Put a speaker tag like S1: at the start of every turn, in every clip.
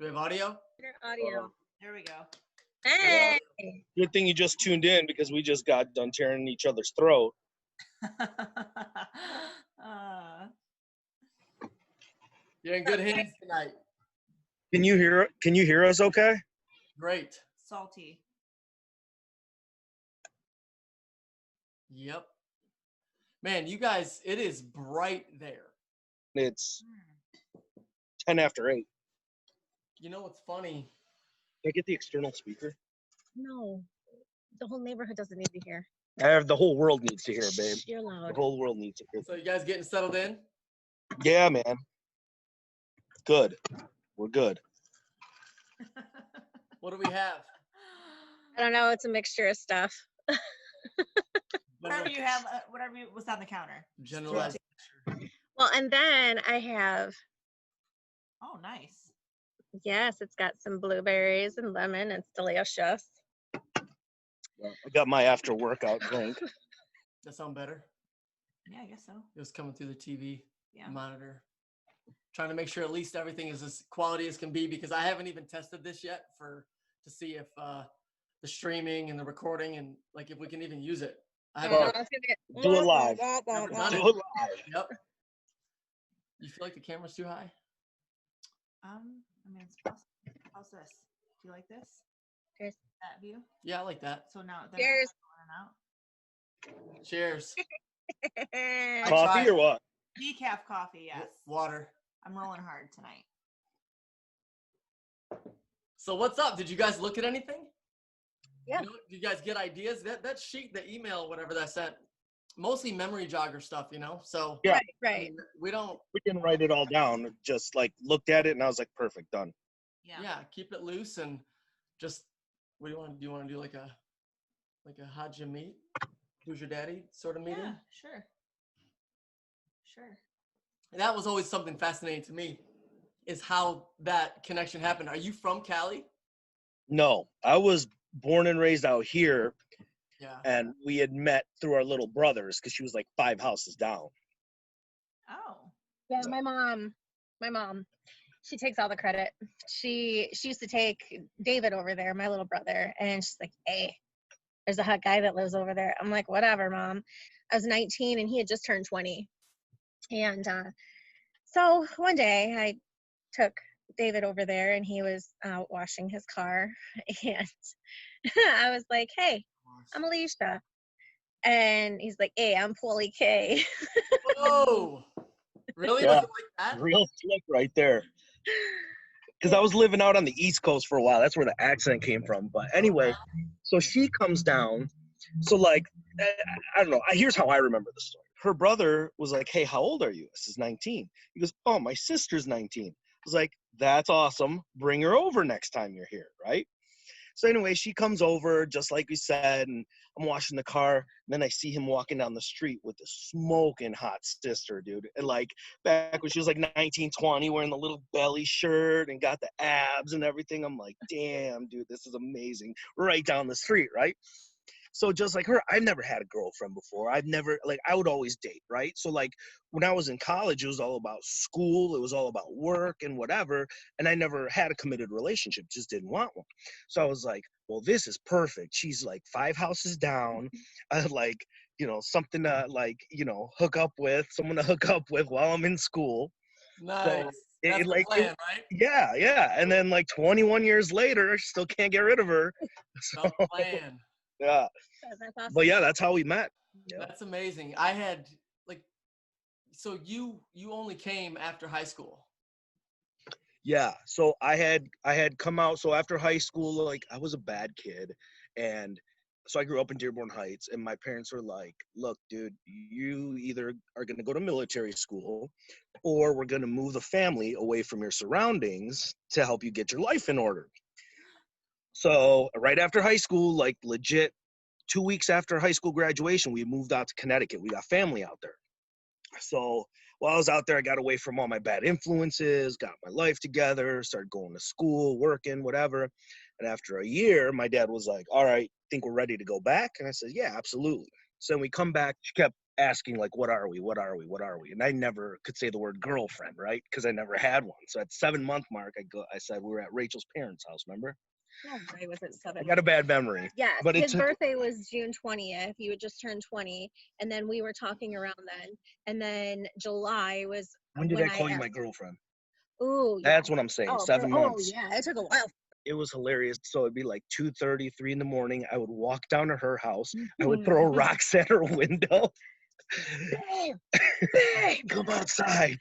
S1: we have audio?
S2: Audio.
S3: There we go.
S2: Hey.
S4: Good thing you just tuned in because we just got done tearing each other's throat.
S1: You're in good hands tonight.
S4: Can you hear us okay?
S1: Great.
S3: Salty.
S1: Yep. Man, you guys, it is bright there.
S4: It's 10 after 8.
S1: You know what's funny?
S4: Can I get the external speaker?
S2: No. The whole neighborhood doesn't need to hear.
S4: The whole world needs to hear, babe.
S2: You're
S4: The
S2: loud.
S4: whole world needs to hear.
S1: So you guys getting settled in?
S4: Yeah, man. Good. We're good.
S1: What do we have?
S2: I don't know. It's a mixture of stuff.
S3: Whatever you have, was on the counter.
S1: Generalized.
S2: Well, and then I have,
S3: Oh, nice.
S2: yes, it's got some blueberries and lemon. It's delicious.
S4: I got my after workout drink.
S1: That sound better?
S3: Yeah, I guess so.
S1: It was coming through the TV
S3: Yeah.
S1: monitor. Trying to make sure at least everything is as quality as can be, because I haven't even tested this yet to see if the streaming and the recording and like if we can even use it. I haven't.
S4: Do it live.
S1: Never done
S4: Do
S1: it.
S4: it live.
S1: Yep. You feel like the camera's too high?
S3: I mean, it's possible. How's this? Do you like this?
S2: Cheers.
S3: That view?
S1: Yeah, I like that.
S3: So now they're
S2: Cheers.
S3: going out.
S1: Cheers.
S4: Coffee
S1: tried.
S4: or what?
S3: Decaf coffee, yes.
S1: Water.
S3: I'm rolling hard tonight.
S1: So what's up? Did you guys look at anything?
S2: Yeah.
S1: You know, did you guys get ideas? That sheet, the email, whatever that sent, mostly memory jogger stuff, you know? So
S4: Yeah.
S2: Right.
S1: we don't.
S4: We didn't write it all down. Just like looked at it and I was like, perfect, done.
S1: Yeah, keep it loose and just. What do you want to do? You want to do like a how'd you meet? Who's your daddy sort of meeting?
S3: Yeah, sure.
S1: And that was always something fascinating to me, is how that connection happened. Are you from Cali?
S4: No, I was born and raised out here,
S1: Yeah.
S4: and we had met through our little brothers because she was like 5 houses down.
S3: Oh.
S2: Yeah, my mom, she takes all the credit. She used to take David over there, my little brother, and she's like, hey, there's a hot guy that lives over there. I'm like, whatever, Mom. I was 19 and he had just turned 20. And so one day I took David over there and he was washing his car. And I was like, hey, I'm Alicia. And he's like, hey, I'm Paulie K.
S1: Whoa. Really?
S4: Yeah.
S1: Was it like that?
S4: Real slick right there. Because I was living out on the East Coast for a while. That's where the accent came from. But anyway, so she comes down. So like, I don't know. Here's how I remember the story. Her brother was like, hey, how old are you? I says 19. He goes, oh, my sister's 19. I was like, that's awesome. Bring her over next time you're here, right? So anyway, she comes over, just like we said, and I'm washing the car. And then I see him walking down the street with the smoking hot sister, dude. And like back when she was like 19, 20, wearing the little belly shirt and got the abs and everything. I'm like, damn, dude, this is amazing. Right down the street, right? So just like her, I've never had a girlfriend before. I've never, like, I would always date, right? So like when I was in college, it was all about school. It was all about work and whatever. And I never had a committed relationship, just didn't want one. So I was like, well, this is perfect. She's like 5 houses down. Like, you know, something to like, you know, someone to hook up with while I'm in school.
S1: Nice.
S4: So
S1: That's the
S4: like,
S1: plan, right?
S4: Yeah. And then like 21 years later, still can't get rid of her. So,
S1: The plan.
S4: yeah.
S2: That's awesome.
S4: But yeah, that's how we met. Yeah.
S1: That's amazing. I had like, so you only came after high school.
S4: Yeah. So I had come out. So after high school, like I was a bad kid. And so I grew up in Dearborn Heights and my parents were like, look, dude, you either are going to go to military school or we're going to move the family away from your surroundings to help you get your life in order. So right after high school, like legit 2 weeks after high school graduation, we moved out to Connecticut. We got family out there. So while I was out there, I got away from all my bad influences, got my life together, started going to school, working, whatever. And after a year, my dad was like, all right, think we're ready to go back? And I said, yeah, absolutely. So then we come back. She kept asking like, what are we? And I never could say the word girlfriend, right? Because I never had one. So at 7-month mark, I said we were at Rachel's parents' house, remember?
S2: No way was it 7.
S4: I got a bad memory.
S2: Yes,
S4: but
S2: his birthday was June 20th. You had just turned 20, and then we were talking around then. And then July was
S4: when did I call you my girlfriend?
S2: Ooh, yeah.
S4: That's what I'm saying. 7 months.
S2: Oh, yeah, it took a while.
S4: It was hilarious. So it'd be like 2:30, 3 in the morning. I would walk down to her house. I would throw rocks at her window.
S2: Babe.
S4: Come outside.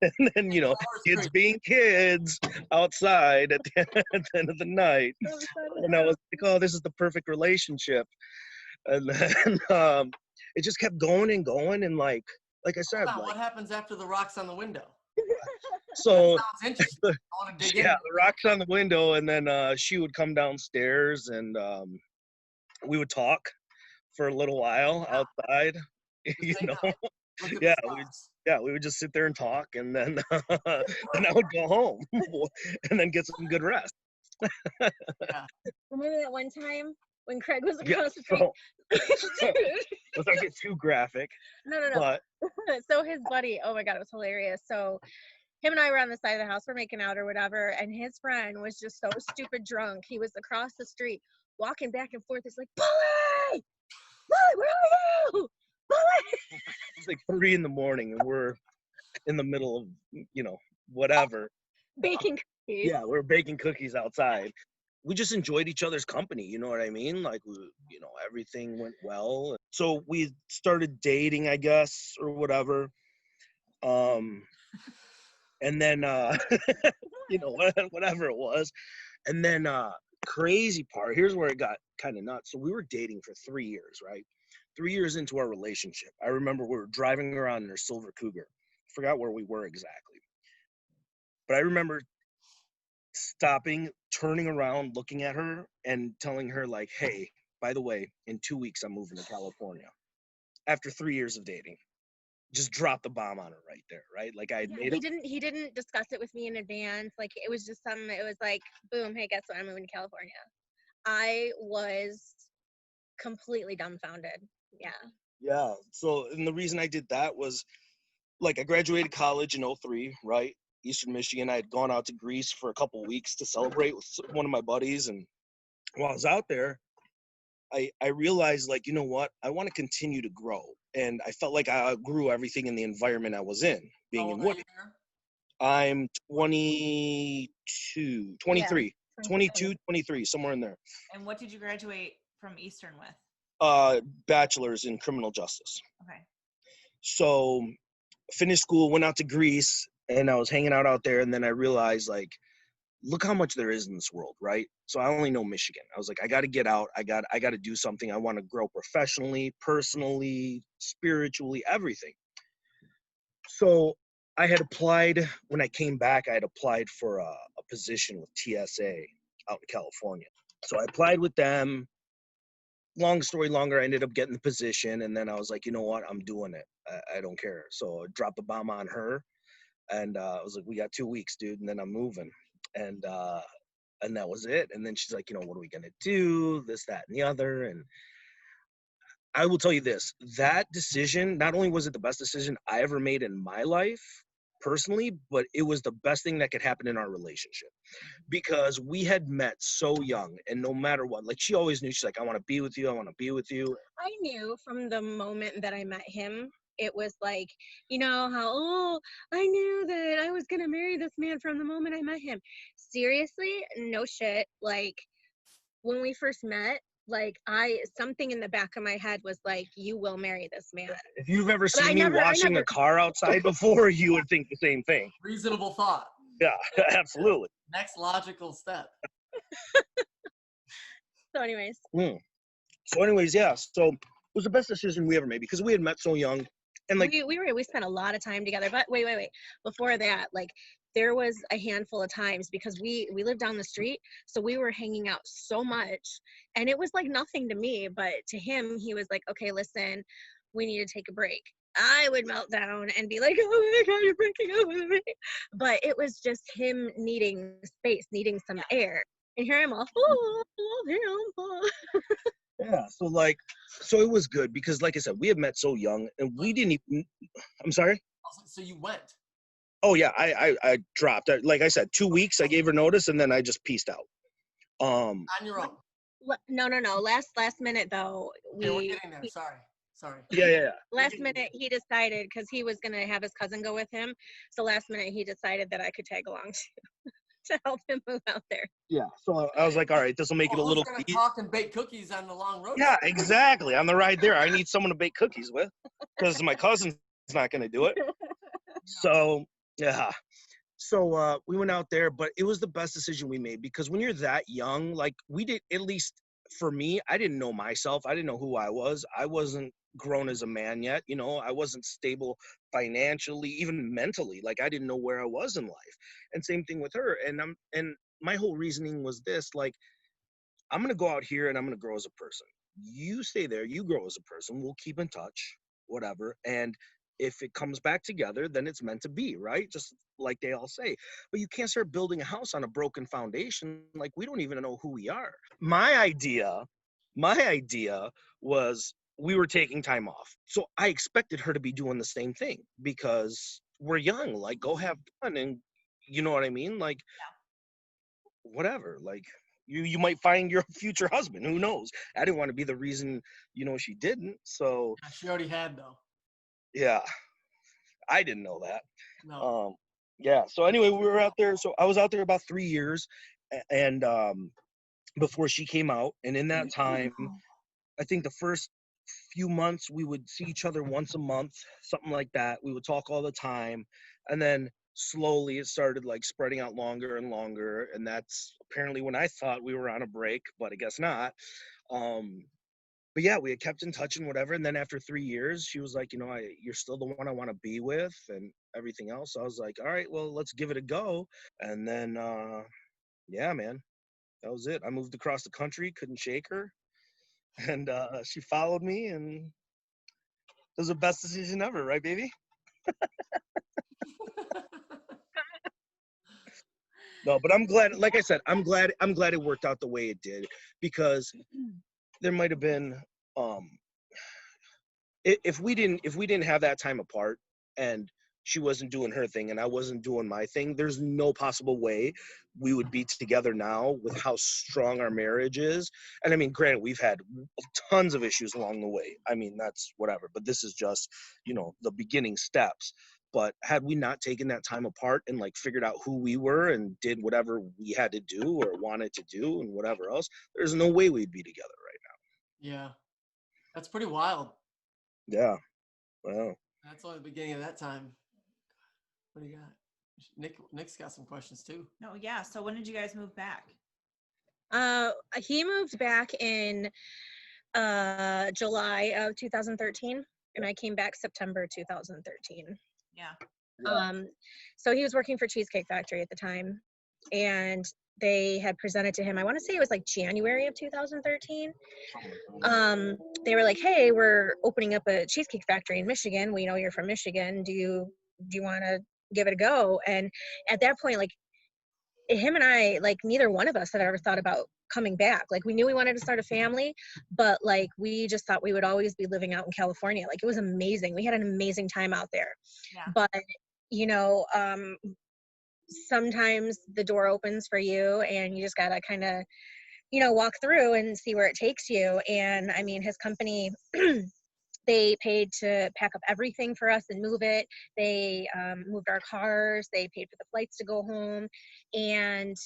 S4: And then, you know, kids being kids outside at the end of the night. And I was like, oh, this is the perfect relationship. And then it just kept going and going. And like I said,
S1: what happens after the rocks on the window?
S4: So
S1: sounds interesting. I want to dig in.
S4: The rocks on the window, and then she would come downstairs, and we would talk for a little while outside. You know, we would just sit there and talk, and then and I would go home and then get some good rest.
S2: Remember that one time when Craig was across the street?
S4: Let's not get too graphic.
S2: No.
S4: But
S2: so his buddy, oh my God, it was hilarious. So him and I were on the side of the house, we're making out or whatever, and his friend was just so stupid drunk. He was across the street, walking back and forth. He's like, Polly, where are you? Polly!
S4: It's like 3 in the morning, and we're in the middle of, you know, whatever.
S2: Baking cookies.
S4: Yeah, we're baking cookies outside. We just enjoyed each other's company, you know what I mean? Like, you know, everything went well. So we started dating, I guess, or whatever. And then, you know, whatever it was. And then crazy part, here's where it got kind of nuts. So we were dating for 3 years, right? 3 years into our relationship. I remember we were driving around in our silver Cougar. Forgot where we were exactly. But I remember stopping, turning around, looking at her, and telling her, like, hey, by the way, in 2 weeks, I'm moving to California. After 3 years of dating. Just drop the bomb on her right there, right? Like
S2: he didn't discuss it with me in advance. Like it was just something. It was like, boom, hey, guess what? I'm moving to California. I was completely dumbfounded. Yeah.
S4: So, and the reason I did that was, like, I graduated college in 03, right? Eastern Michigan. I had gone out to Greece for a couple of weeks to celebrate with one of my buddies, and while I was out there, I realized, like, you know what? I want to continue to grow. And I felt like I outgrew everything in the environment I was in, being in women. I'm 23, 23, somewhere in there.
S3: And what did you graduate from Eastern with?
S4: Bachelor's in criminal justice.
S3: Okay.
S4: So finished school, went out to Greece, and I was hanging out there, and then I realized, like, look how much there is in this world, right? So I only know Michigan. I was like, I got to get out. I got to do something. I want to grow professionally, personally, spiritually, everything. So I had applied, when I came back, I had applied for a position with TSA out in California. So I applied with them. Long story longer, I ended up getting the position, and then I was like, you know what? I'm doing it. I don't care. So I dropped the bomb on her, and I was like, we got 2 weeks, dude, and then I'm moving. And that was it. And then she's like, you know, what are we going to do? This, that, and the other. And I will tell you this, that decision, not only was it the best decision I ever made in my life personally, but it was the best thing that could happen in our relationship, because we had met so young, and no matter what, like, she always knew, she's like, I want to be with you. I want to be with you.
S2: I knew from the moment that I met him, it was like, you know how, I knew that I was going to marry this man from the moment I met him. Seriously, no shit. Like, when we first met, like, something in the back of my head was like, you will marry this man.
S4: If you've ever seen me washing a car outside before, you would think the same thing.
S1: Reasonable thought.
S4: Yeah, absolutely.
S1: Next logical step.
S2: So anyways,
S4: yeah. So it was the best decision we ever made, because we had met so young. And like
S2: we spent a lot of time together. But wait. Before that, like, there was a handful of times, because we lived down the street, so we were hanging out so much, and it was like nothing to me, but to him, he was like, okay, listen, we need to take a break. I would melt down and be like, oh my God, you're breaking up with me. But it was just him needing space, needing some air. And here I'm all, oh, I love him.
S4: Yeah, so it was good because, like I said, we had met so young, and we didn't even. I'm sorry.
S1: So you went.
S4: Oh yeah, I dropped. Like I said, 2 weeks. I gave her notice, and then I just pieced out.
S1: On your own.
S2: No. Last minute though,
S1: Okay, we're getting there. Sorry.
S4: Yeah.
S2: last minute he decided, because he was gonna have his cousin go with him. So last minute he decided that I could tag along to help him move out there.
S4: Yeah. So I was like, all right, this will make it a little.
S1: Who's gonna talk and bake cookies on the long road?
S4: Yeah, exactly. On the ride there, I need someone to bake cookies with because my cousin's not going to do it. So yeah. So we went out there, but it was the best decision we made because when you're that young, like we did, at least for me, I didn't know myself. I didn't know who I was. I wasn't grown as a man yet. I wasn't stable financially, even mentally. Like I didn't know where I was in life. And same thing with her. And my whole reasoning was this, like, I'm going to go out here and I'm going to grow as a person. You stay there, you grow as a person. We'll keep in touch, whatever. And if it comes back together, then it's meant to be, right? Just like they all say. But you can't start building a house on a broken foundation. Like we don't even know who we are. My idea was we were taking time off. So I expected her to be doing the same thing because we're young. Like go have fun, and you know what I mean? Like whatever. Like you might find your future husband. Who knows? I didn't want to be the reason, she didn't. So
S1: She already had though.
S4: yeah, I didn't know that.
S1: No.
S4: Yeah. So anyway, we were out there. So I was out there about 3 years, and before she came out, and in that time, I think the first few months we would see each other once a month, something like that. We would talk all the time, and then slowly it started like spreading out longer and longer, and that's apparently when I thought we were on a break, but I guess not. But yeah, we had kept in touch and whatever, and then after 3 years she was like, you're still the one I want to be with and everything else. So I was like, all right, well, let's give it a go. And then yeah, man, that was it. I moved across the country, couldn't shake her, and she followed me, and it was the best decision ever, right, baby? No, but I'm glad, like I said, I'm glad it worked out the way it did, because there might have been if we didn't have that time apart and she wasn't doing her thing and I wasn't doing my thing, there's no possible way we would be together now with how strong our marriage is. And I mean, granted, we've had tons of issues along the way. I mean, that's whatever, but this is just, the beginning steps. But had we not taken that time apart and like figured out who we were and did whatever we had to do or wanted to do and whatever else, there's no way we'd be together right
S1: Yeah. That's pretty wild.
S4: now. Yeah. Wow.
S1: That's only the beginning of that time. What do you got? Nick's got some questions too.
S3: No, yeah. So when did you guys move back?
S2: He moved back in July of 2013, and I came back September 2013.
S3: Yeah.
S2: So he was working for Cheesecake Factory at the time, and they had presented to him, I want to say it was like January of 2013. They were like, hey, we're opening up a Cheesecake Factory in Michigan. We know you're from Michigan. Do you want to give it a go? And at that point, like, him and I, like, neither one of us had ever thought about coming back. Like, we knew we wanted to start a family, but like, we just thought we would always be living out in California. Like, it was amazing. We had an amazing time out there.
S3: Yeah.
S2: But sometimes the door opens for you and you just gotta kind of walk through and see where it takes you. And I mean, his company they paid to pack up everything for us and move it. They moved our cars. They paid for the flights to go home. And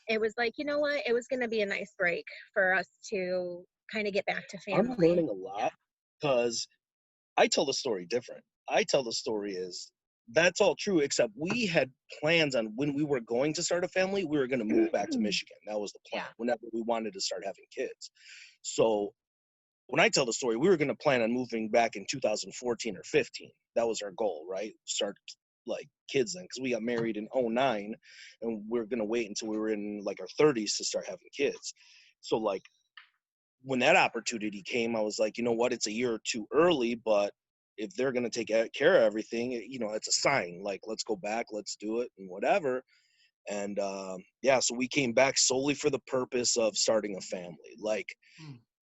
S2: it was like, you know what? It was going to be a nice break for us to kind of get back to family.
S4: I'm learning a lot because I tell the story different. I tell the story is that's all true, except we had plans on when we were going to start a family, we were going to move back to Michigan. That was the plan whenever we wanted to start having kids. So when I tell the story, we were going to plan on moving back in 2014 or 15. That was our goal, right? Start like kids then, because we got married in 2009, and we were going to wait until we were in like our 30s to start having kids. So like when that opportunity came, I was like, you know what? It's a year or two early, but if they're going to take care of everything, it's a sign. Like, let's go back, let's do it, and whatever. And, so we came back solely for the purpose of starting a family. Like,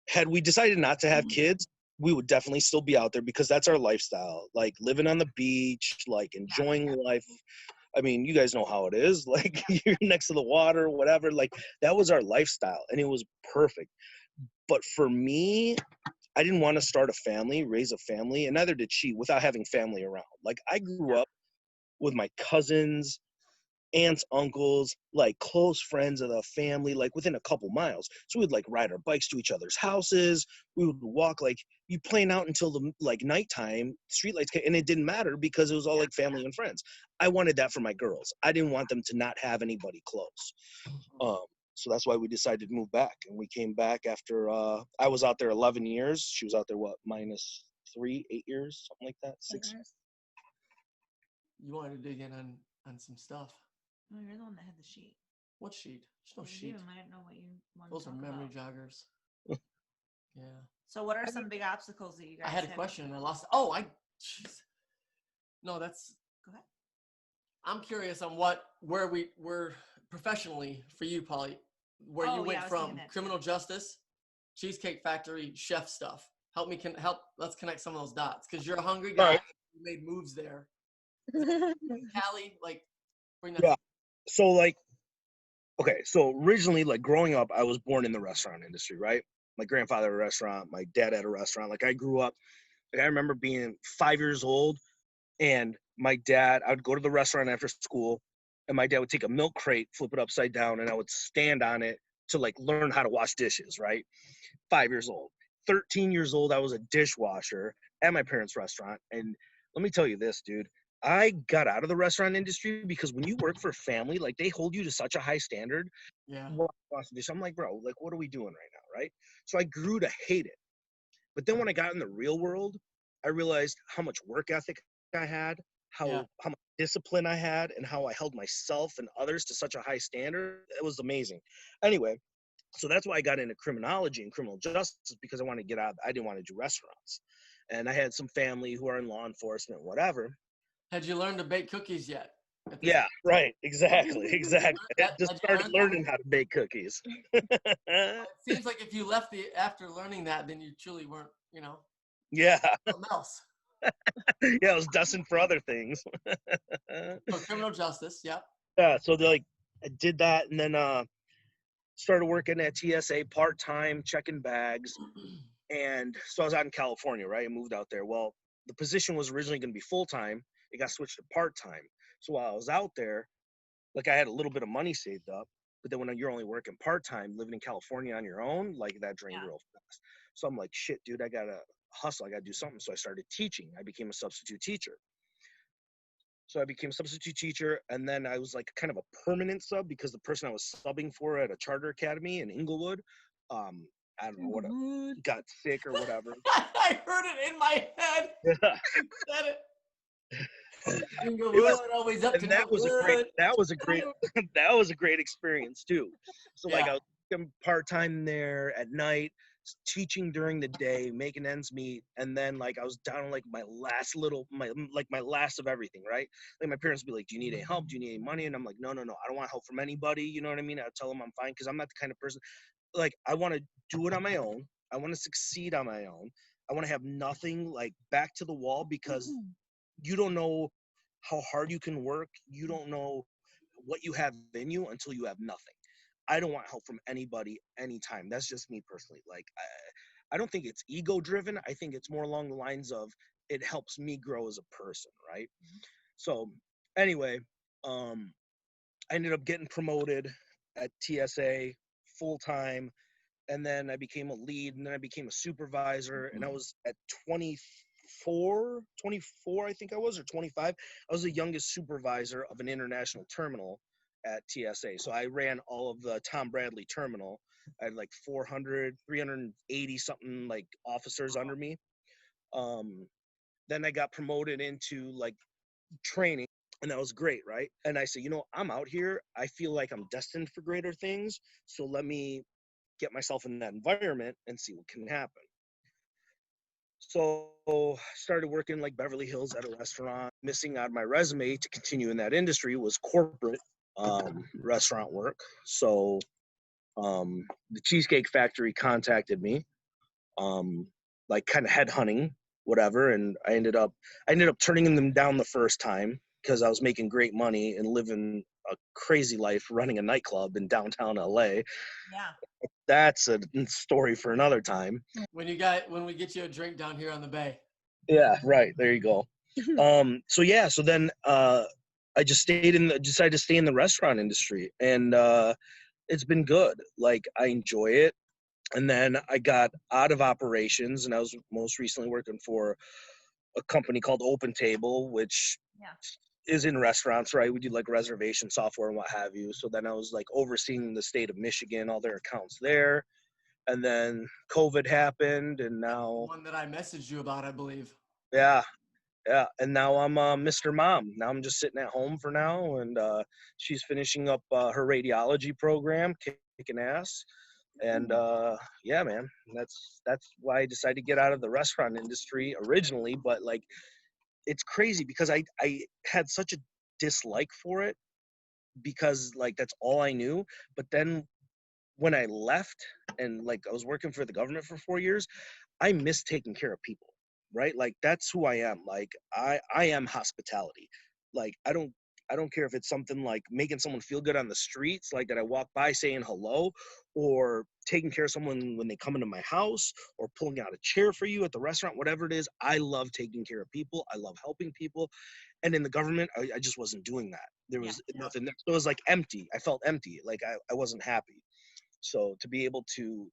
S4: had we decided not to have kids, we would definitely still be out there because that's our lifestyle. Like living on the beach, like enjoying life. I mean, you guys know how it is. Like you're next to the water, whatever. Like that was our lifestyle, and it was perfect. But for me, I didn't want to start a family, raise a family, and neither did she without having family around. Like I grew up with my cousins, aunts, uncles, like close friends of the family, like within a couple miles. So we'd like ride our bikes to each other's houses. We would walk, like you playing out until the like nighttime, streetlights came, and it didn't matter because it was all like family and friends. I wanted that for my girls. I didn't want them to not have anybody close. So that's why we decided to move back, and we came back after I was out there 11 years. She was out there -3, 8 years, something like that. 6.
S1: You wanted to dig in on some stuff.
S3: No, you're the one that had the sheet.
S1: What sheet? There's no
S3: You
S1: sheet.
S3: might know what you want
S1: Those
S3: to
S1: are
S3: talk
S1: memory
S3: about.
S1: joggers. Yeah.
S3: So what are some big obstacles that you guys
S1: I had a
S3: have?
S1: question and I lost. Oh, jeez. No, that's.
S3: Go ahead.
S1: I'm curious on where we were professionally for you, Polly, where you went
S3: I was
S1: from
S3: thinking that
S1: criminal justice, Cheesecake Factory, chef stuff. Let's connect some of those dots because you're a hungry guy.
S4: Right.
S1: You made moves there. Cali, like, bring that.
S4: Yeah. So like, okay. So originally, like growing up, I was born in the restaurant industry, right? My grandfather had a restaurant, my dad had a restaurant. Like I grew up, like I remember being 5 years old, and my dad, I would go to the restaurant after school, and my dad would take a milk crate, flip it upside down, and I would stand on it to like learn how to wash dishes, right? 5 years old. 13 years old, I was a dishwasher at my parents' restaurant. And let me tell you this, dude. I got out of the restaurant industry because when you work for family, like they hold you to such a high standard.
S1: Yeah.
S4: I'm like, bro, like, what are we doing right now, right? So I grew to hate it. But then when I got in the real world, I realized how much work ethic I had, how much discipline I had, and how I held myself and others to such a high standard. It was amazing. Anyway, so that's why I got into criminology and criminal justice, because I wanted to get out. I didn't want to do restaurants. And I had some family who are in law enforcement, whatever.
S1: Had you learned to bake cookies yet?
S4: Yeah, right. Exactly. I just started learning how to bake cookies.
S1: It seems like if you left after learning that, then you truly weren't,
S4: Yeah.
S1: something else.
S4: Yeah, I was destined for other things.
S1: So criminal justice, yeah.
S4: Yeah, so I did that, and then started working at TSA part-time, checking bags. And so I was out in California, right? I moved out there. Well, the position was originally going to be full-time. It got switched to part-time. So while I was out there, like I had a little bit of money saved up, but then when you're only working part-time, living in California on your own, like that drained real fast. So I'm like, shit, dude, I got to hustle. I got to do something. So I started teaching. I became a substitute teacher. So I became a substitute teacher, and then I was like kind of a permanent sub because the person I was subbing for at a charter academy in Inglewood, I don't know what, got sick or whatever.
S1: I heard it in my head.
S4: Yeah.
S1: You said it.
S4: Always up to that was a great experience too. So like I was part-time there at night, teaching during the day, making ends meet, and then like I was down like my last of everything, right? Like my parents would be like, do you need any help? Do you need any money? And I'm like, no, I don't want help from anybody, you know what I mean? I'll tell them I'm fine, because I'm not the kind of person, like I want to do it on my own. I want to succeed on my own. I want to have nothing like back to the wall, because you don't know how hard you can work. You don't know what you have in you until you have nothing. I don't want help from anybody anytime. That's just me personally. Like, I don't think it's ego driven. I think it's more along the lines of it helps me grow as a person, right? So anyway, I ended up getting promoted at TSA full time, and then I became a lead, and then I became a supervisor, and I was at 24, I think I was, or 25. I was the youngest supervisor of an international terminal at TSA. So I ran all of the Tom Bradley terminal. I had like 380 something like officers under me. Then I got promoted into like training, and that was great, right? And I said, I'm out here. I feel like I'm destined for greater things. So let me get myself in that environment and see what can happen. So started working like Beverly Hills at a restaurant. Missing on my resume to continue in that industry was corporate restaurant work. So the Cheesecake Factory contacted me. like kind of headhunting, whatever. And I ended up turning them down the first time because I was making great money and living a crazy life running a nightclub in downtown LA.
S3: Yeah.
S4: That's a story for another time.
S1: When we get you a drink down here on the bay.
S4: Yeah, right. There you go. So then I just decided to stay in the restaurant industry, and it's been good. Like, I enjoy it. And then I got out of operations, and I was most recently working for a company called Open Table, which is in restaurants, right? We do like reservation software and what have you. So then I was like overseeing the state of Michigan, all their accounts there. And then COVID happened, and now
S1: one that I messaged you about, I believe.
S4: Yeah. And now I'm Mr. Mom. Now I'm just sitting at home for now, and she's finishing up her radiology program, kicking ass. And yeah, man, that's why I decided to get out of the restaurant industry originally. But like, it's crazy because I had such a dislike for it because like that's all I knew. But then when I left and like I was working for the government for 4 years, I miss taking care of people, right? Like, that's who I am. Like, I am hospitality. Like, I don't care if it's something like making someone feel good on the streets, like that I walk by saying hello, or taking care of someone when they come into my house, or pulling out a chair for you at the restaurant, whatever it is. I love taking care of people. I love helping people. And in the government, I just wasn't doing that. There was nothing there. So it was like empty. I felt empty. Like I wasn't happy. So to be able to,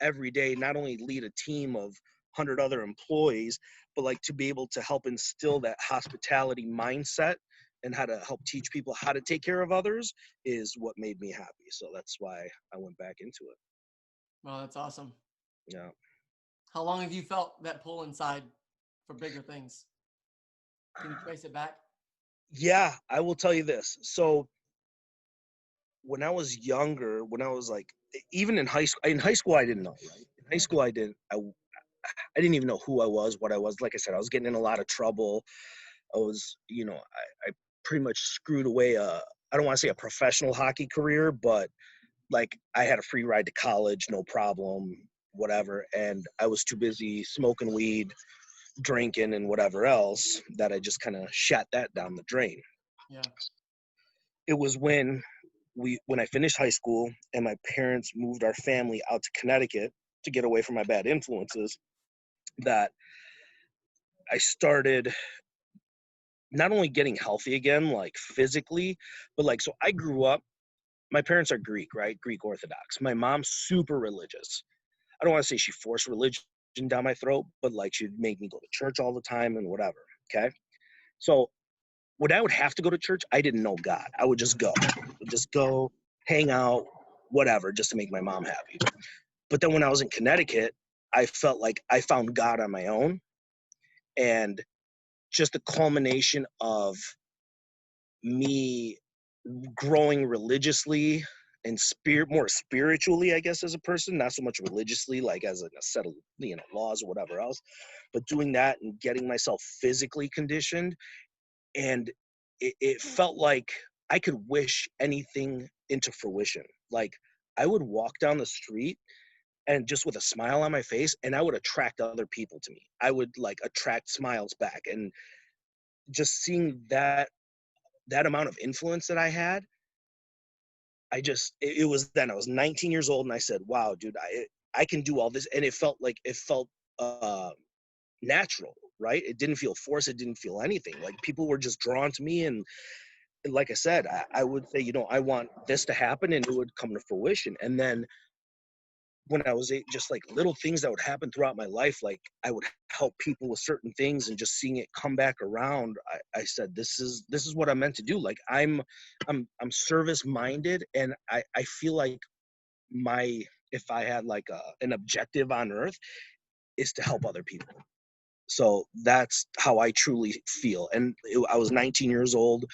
S4: every day, not only lead a team of 100 other employees, but like to be able to help instill that hospitality mindset and how to help teach people how to take care of others is what made me happy. So that's why I went back into it.
S1: Well, that's awesome.
S4: Yeah.
S1: How long have you felt that pull inside for bigger things? Can you trace it back?
S4: Yeah, I will tell you this. So when I was younger, when I was like, even in high school, I didn't know, right? In high school, I didn't even know who I was, what I was. Like I said, I was getting in a lot of trouble. I was, I pretty much screwed away I don't want to say a professional hockey career, but like I had a free ride to college, no problem, whatever. And I was too busy smoking weed, drinking, and whatever else that I just kind of shot that down the drain.
S1: Yeah.
S4: It was when I finished high school and my parents moved our family out to Connecticut to get away from my bad influences that I started not only getting healthy again, like physically, but like, so I grew up, my parents are Greek, right? Greek Orthodox. My mom's super religious. I don't want to say she forced religion down my throat, but like she'd make me go to church all the time and whatever. Okay. So when I would have to go to church, I didn't know God. I would just go, hang out, whatever, just to make my mom happy. But then when I was in Connecticut, I felt like I found God on my own. And just the culmination of me growing religiously and more spiritually, I guess, as a person, not so much religiously, like as a set of, laws or whatever else, but doing that and getting myself physically conditioned. And it felt like I could wish anything into fruition. Like I would walk down the street and just with a smile on my face, and I would attract other people to me. I would like attract smiles back. And just seeing that amount of influence that I had, it was then I was 19 years old and I said, wow, dude, I can do all this. And it felt natural, right? It didn't feel forced. It didn't feel anything. Like people were just drawn to me. And like I said, I would say, I want this to happen, and it would come to fruition. And then when I was just like little things that would happen throughout my life, like I would help people with certain things, and just seeing it come back around, I said, this is what I'm meant to do. Like I'm service minded, and I feel like if I had like an objective on earth, is to help other people. So that's how I truly feel. And I was 19 years old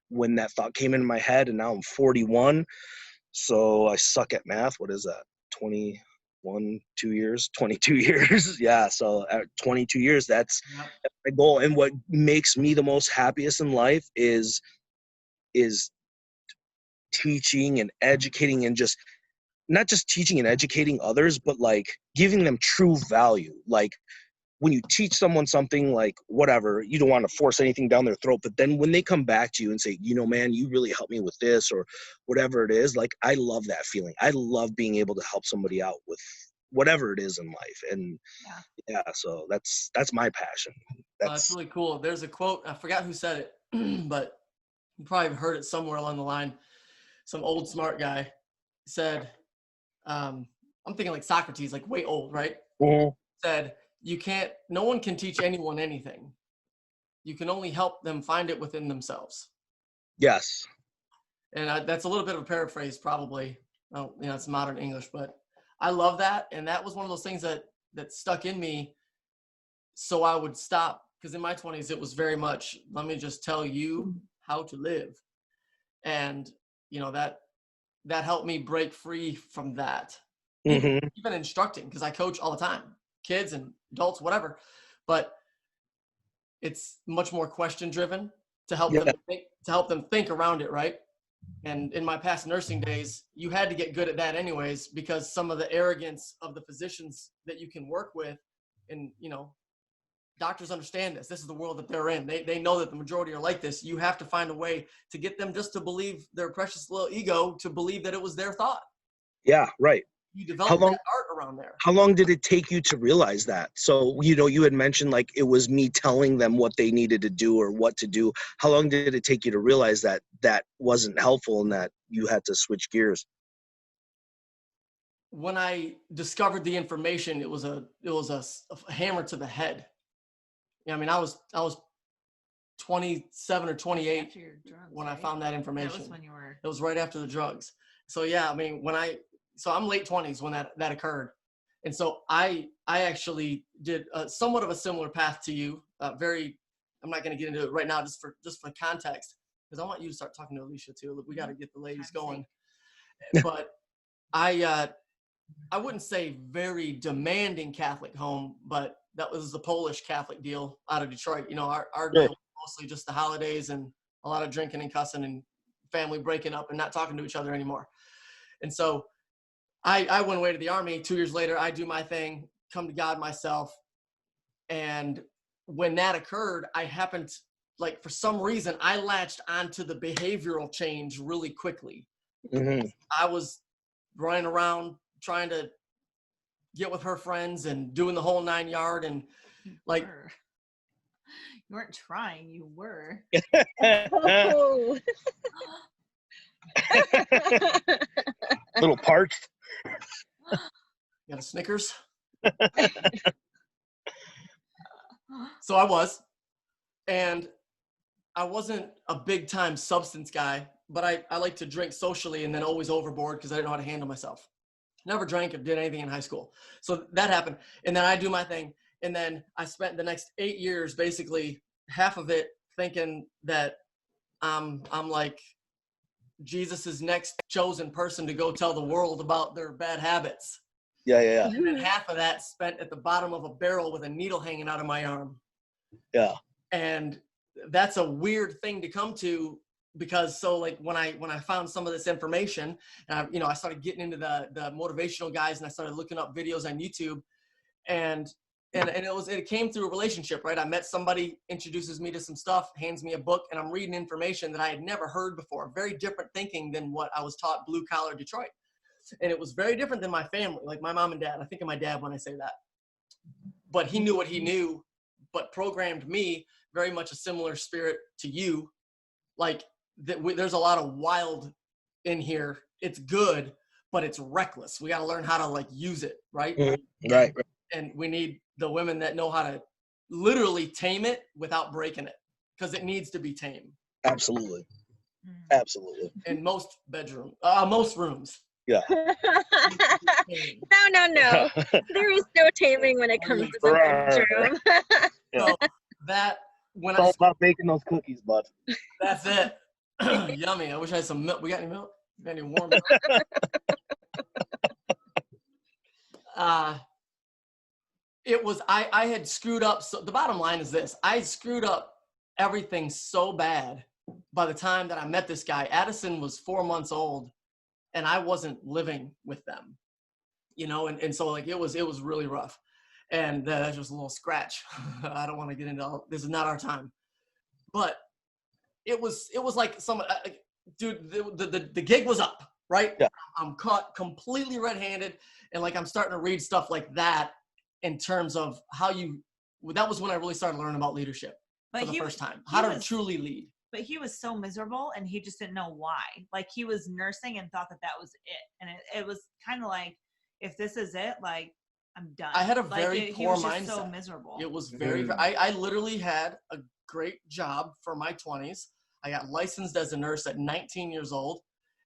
S4: when that thought came into my head, and now I'm 41. So I suck at math. What is that? 22 years. Yeah. So at 22 years, that's my goal. And what makes me the most happiest in life is teaching and educating and just not just teaching and educating others, but like giving them true value. Like when you teach someone something, like whatever, you don't want to force anything down their throat, but then when they come back to you and say, you know, man, you really helped me with this or whatever it is, like I love that feeling. I love being able to help somebody out with whatever it is in life. And yeah, so that's my passion.
S1: That's really cool. There's a quote, I forgot who said it, but you probably heard it somewhere along the line. Some old smart guy said, I'm thinking like Socrates, like way old, right?
S4: Mhm.
S1: Said, no one can teach anyone anything. You can only help them find it within themselves.
S4: Yes.
S1: And that's a little bit of a paraphrase, probably. Oh, you know, it's modern English, but I love that. And that was one of those things that stuck in me. So I would stop, because in my 20s, it was very much, let me just tell you how to live. And, you know, that helped me break free from that.
S4: Mm-hmm.
S1: Even instructing, because I coach all the time, kids and adults, whatever. But it's much more question driven to help them think around it, right? And in my past nursing days, you had to get good at that anyways, because some of the arrogance of the physicians that you can work with, and you know, doctors understand this. This is the world that they're in. They know that the majority are like this. You have to find a way to get them just to believe their precious little ego, to believe that it was their thought.
S4: Yeah, right.
S1: You develop that art around there.
S4: How long did it take you to realize that? So, you know, you had mentioned like it was me telling them what they needed to do or what to do. How long did it take you to realize that that wasn't helpful and that you had to switch gears?
S1: When I discovered the information, it was a hammer to the head. Yeah, I mean, I was 27 or 28
S3: drugs,
S1: when
S3: right?
S1: I found that information.
S3: That was when you were.
S1: It was right after the drugs. So yeah, I mean, so I'm late 20s when that occurred, and so I actually did somewhat of a similar path to you. I'm not going to get into it right now, just for context, because I want you to start talking to Alicia too. We got to get the ladies going. But I wouldn't say very demanding Catholic home, but that was the Polish Catholic deal out of Detroit. You know, our deal was mostly just the holidays and a lot of drinking and cussing and family breaking up and not talking to each other anymore. And so I went away to the Army. 2 years later, I do my thing, come to God myself. And when that occurred, I happened, like, for some reason, I latched onto the behavioral change really quickly.
S4: Mm-hmm.
S1: I was running around trying to get with her friends and doing the whole 9 yard. And like,
S3: you weren't trying, you were.
S2: Oh.
S4: Little parched.
S1: got a Snickers. So I was, and I wasn't a big time substance guy, but I like to drink socially and then always overboard because I didn't know how to handle myself. Never drank or did anything in high school. So that happened. And then I do my thing. And then I spent the next 8 years, basically half of it, thinking that I'm like Jesus's next chosen person to go tell the world about their bad habits.
S4: Yeah.
S1: And then half of that spent at the bottom of a barrel with a needle hanging out of my arm.
S4: Yeah.
S1: And that's a weird thing to come to, because so like when I found some of this information, and I started getting into the motivational guys, and I started looking up videos on YouTube, and it came through a relationship, right? I met somebody, introduces me to some stuff, hands me a book, and I'm reading information that I had never heard before. Very different thinking than what I was taught blue collar Detroit. And it was very different than my family, like my mom and dad. I think of my dad when I say that. But he knew what he knew, but programmed me very much a similar spirit to you. Like there's a lot of wild in here. It's good, but it's reckless. We got to learn how to like use it, right?
S4: Mm-hmm. Right.
S1: And we need the women that know how to literally tame it without breaking it, because it needs to be tamed.
S4: Absolutely.
S1: In most rooms.
S4: Yeah.
S2: No. There is no taming when it comes to the bedroom.
S1: So that when
S4: it's all about making those cookies, bud.
S1: That's it. Yummy. I wish I had some milk. We got any milk? Got any warm milk? It was I had screwed up. So the bottom line is this: I screwed up everything so bad by the time that I met this guy. Addison was 4 months old and I wasn't living with them, you know, and so like it was really rough. And that's just a little scratch. I don't want to get into all, this is not our time, but it was like dude, the gig was up, right?
S4: Yeah.
S1: I'm caught completely red-handed, and like I'm starting to read stuff like that in terms of how that was when I really started learning about leadership for the first time, how to truly lead.
S3: But he was so miserable, and he just didn't know why. Like, he was nursing and thought that was it, and it was kind of like, if this is it, like, I'm done.
S1: I had a very poor mindset.
S3: He was just so miserable.
S1: It was very, I literally had a great job for my 20s. I got licensed as a nurse at 19 years old,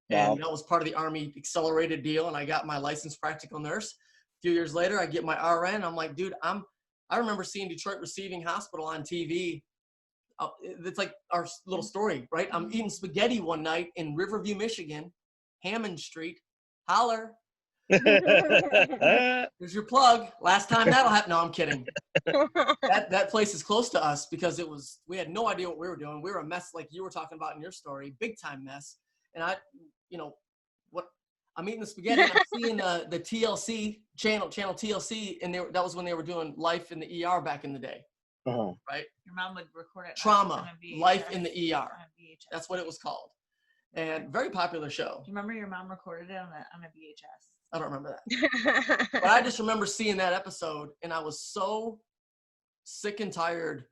S1: and that was part of the Army accelerated deal, and I got my licensed practical nurse. A few years later, I get my RN. I'm like, dude, I remember seeing Detroit Receiving Hospital on TV. It's like our little story, right? I'm eating spaghetti one night in Riverview, Michigan, Hammond Street. Holler. Here's your plug. Last time that'll happen. No, I'm kidding. That place is close to us because we had no idea what we were doing. We were a mess, like you were talking about in your story, big time mess. And I'm eating the spaghetti. And I'm seeing the TLC channel TLC, and that was when they were doing Life in the ER back in the day.
S4: Uh-huh.
S1: Right?
S3: Your mom would record it.
S1: Trauma, Life in the ER. That's what it was called. And very popular show.
S3: Do you remember your mom recorded it on a VHS?
S1: I don't remember that. But I just remember seeing that episode, and I was so sick and tired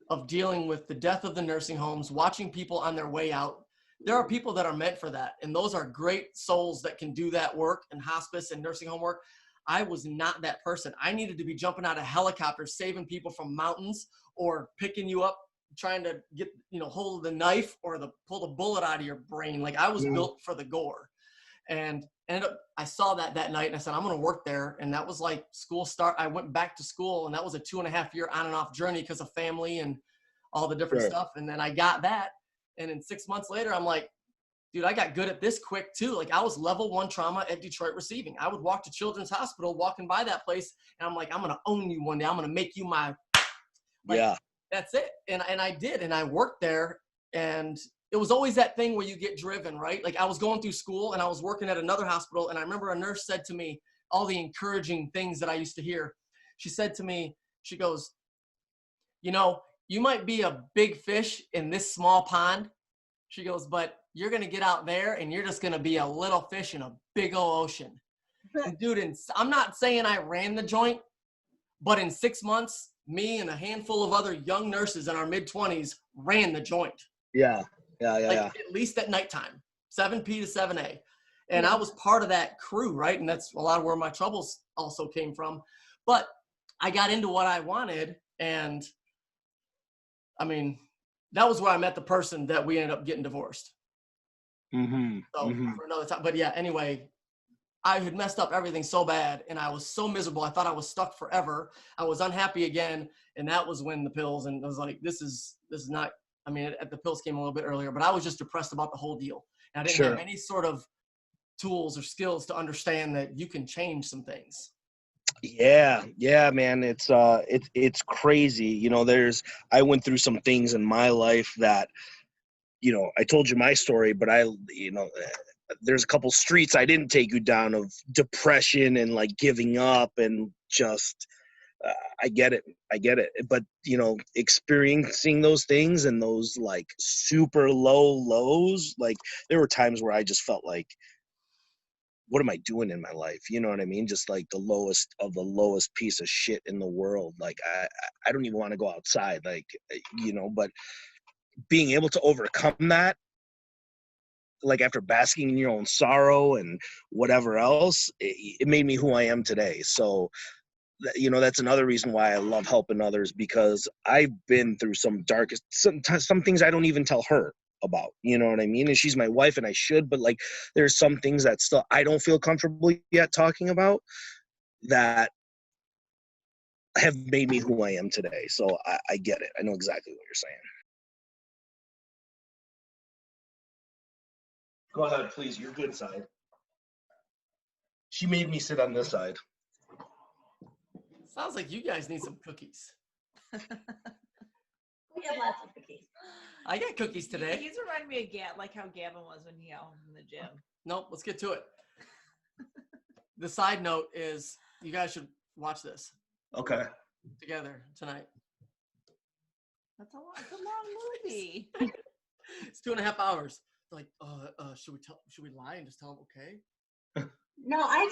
S1: of dealing with the death of the nursing homes, watching people on their way out. There are people that are meant for that, and those are great souls that can do that work in hospice and nursing home work. I was not that person. I needed to be jumping out of helicopters, saving people from mountains, or picking you up, trying to get, hold of the knife or pull the bullet out of your brain. Like, I was built for the gore. And I saw that night, and I said, I'm going to work there. And that was like school start. I went back to school, and that was a 2.5 year on and off journey because of family and all the different stuff. And then I got that. And then 6 months later, I'm like, dude, I got good at this quick too. Like, I was level 1 trauma at Detroit Receiving. I would walk to Children's Hospital, walking by that place, and I'm like, I'm going to own you one day. I'm going to make you my, that's it. And I did. And I worked there, and it was always that thing where you get driven, right? Like, I was going through school, and I was working at another hospital, and I remember a nurse said to me all the encouraging things that I used to hear. She said to me, she goes, you might be a big fish in this small pond. She goes, but you're going to get out there, and you're just going to be a little fish in a big old ocean. And dude, I'm not saying I ran the joint, but in 6 months, me and a handful of other young nurses in our mid-20s ran the joint.
S4: Yeah.
S1: At least at nighttime, 7P to 7A. And I was part of that crew, right? And that's a lot of where my troubles also came from. But I got into what I wanted, and I mean, that was where I met the person that we ended up getting divorced. For another time. But yeah, anyway, I had messed up everything so bad, and I was so miserable. I thought I was stuck forever. I was unhappy again. And that was when the pills, and I was like, this is not, I mean, the pills came a little bit earlier, but I was just depressed about the whole deal. And I didn't have any sort of tools or skills to understand that you can change some things.
S4: Yeah, man. It's crazy. I went through some things in my life that, I told you my story, but there's a couple streets I didn't take you down of depression and like giving up and just, I get it. But, experiencing those things and those like super low lows, like there were times where I just felt like, what am I doing in my life? You know what I mean? Just like the lowest of the lowest piece of shit in the world. Like I don't even want to go outside, like, but being able to overcome that, like after basking in your own sorrow and whatever else, it made me who I am today. So, that's another reason why I love helping others, because I've been through some things I don't even tell her about, you know what I mean? And she's my wife, and I should, but like there's some things that still I don't feel comfortable yet talking about that have made me who I am today. So I get it. I know exactly what you're saying. Go ahead, please. Your good side. She made me sit on this side.
S1: Sounds like you guys need some cookies.
S2: We have lots of cookies.
S1: I got cookies today.
S3: He's reminding me of like how Gavin was when he got home from the gym.
S1: Nope, let's get to it. The side note is you guys should watch this.
S4: Okay.
S1: Together tonight.
S3: It's a long movie.
S1: It's 2.5 hours. Like, should we lie and just tell them okay?
S2: No, I've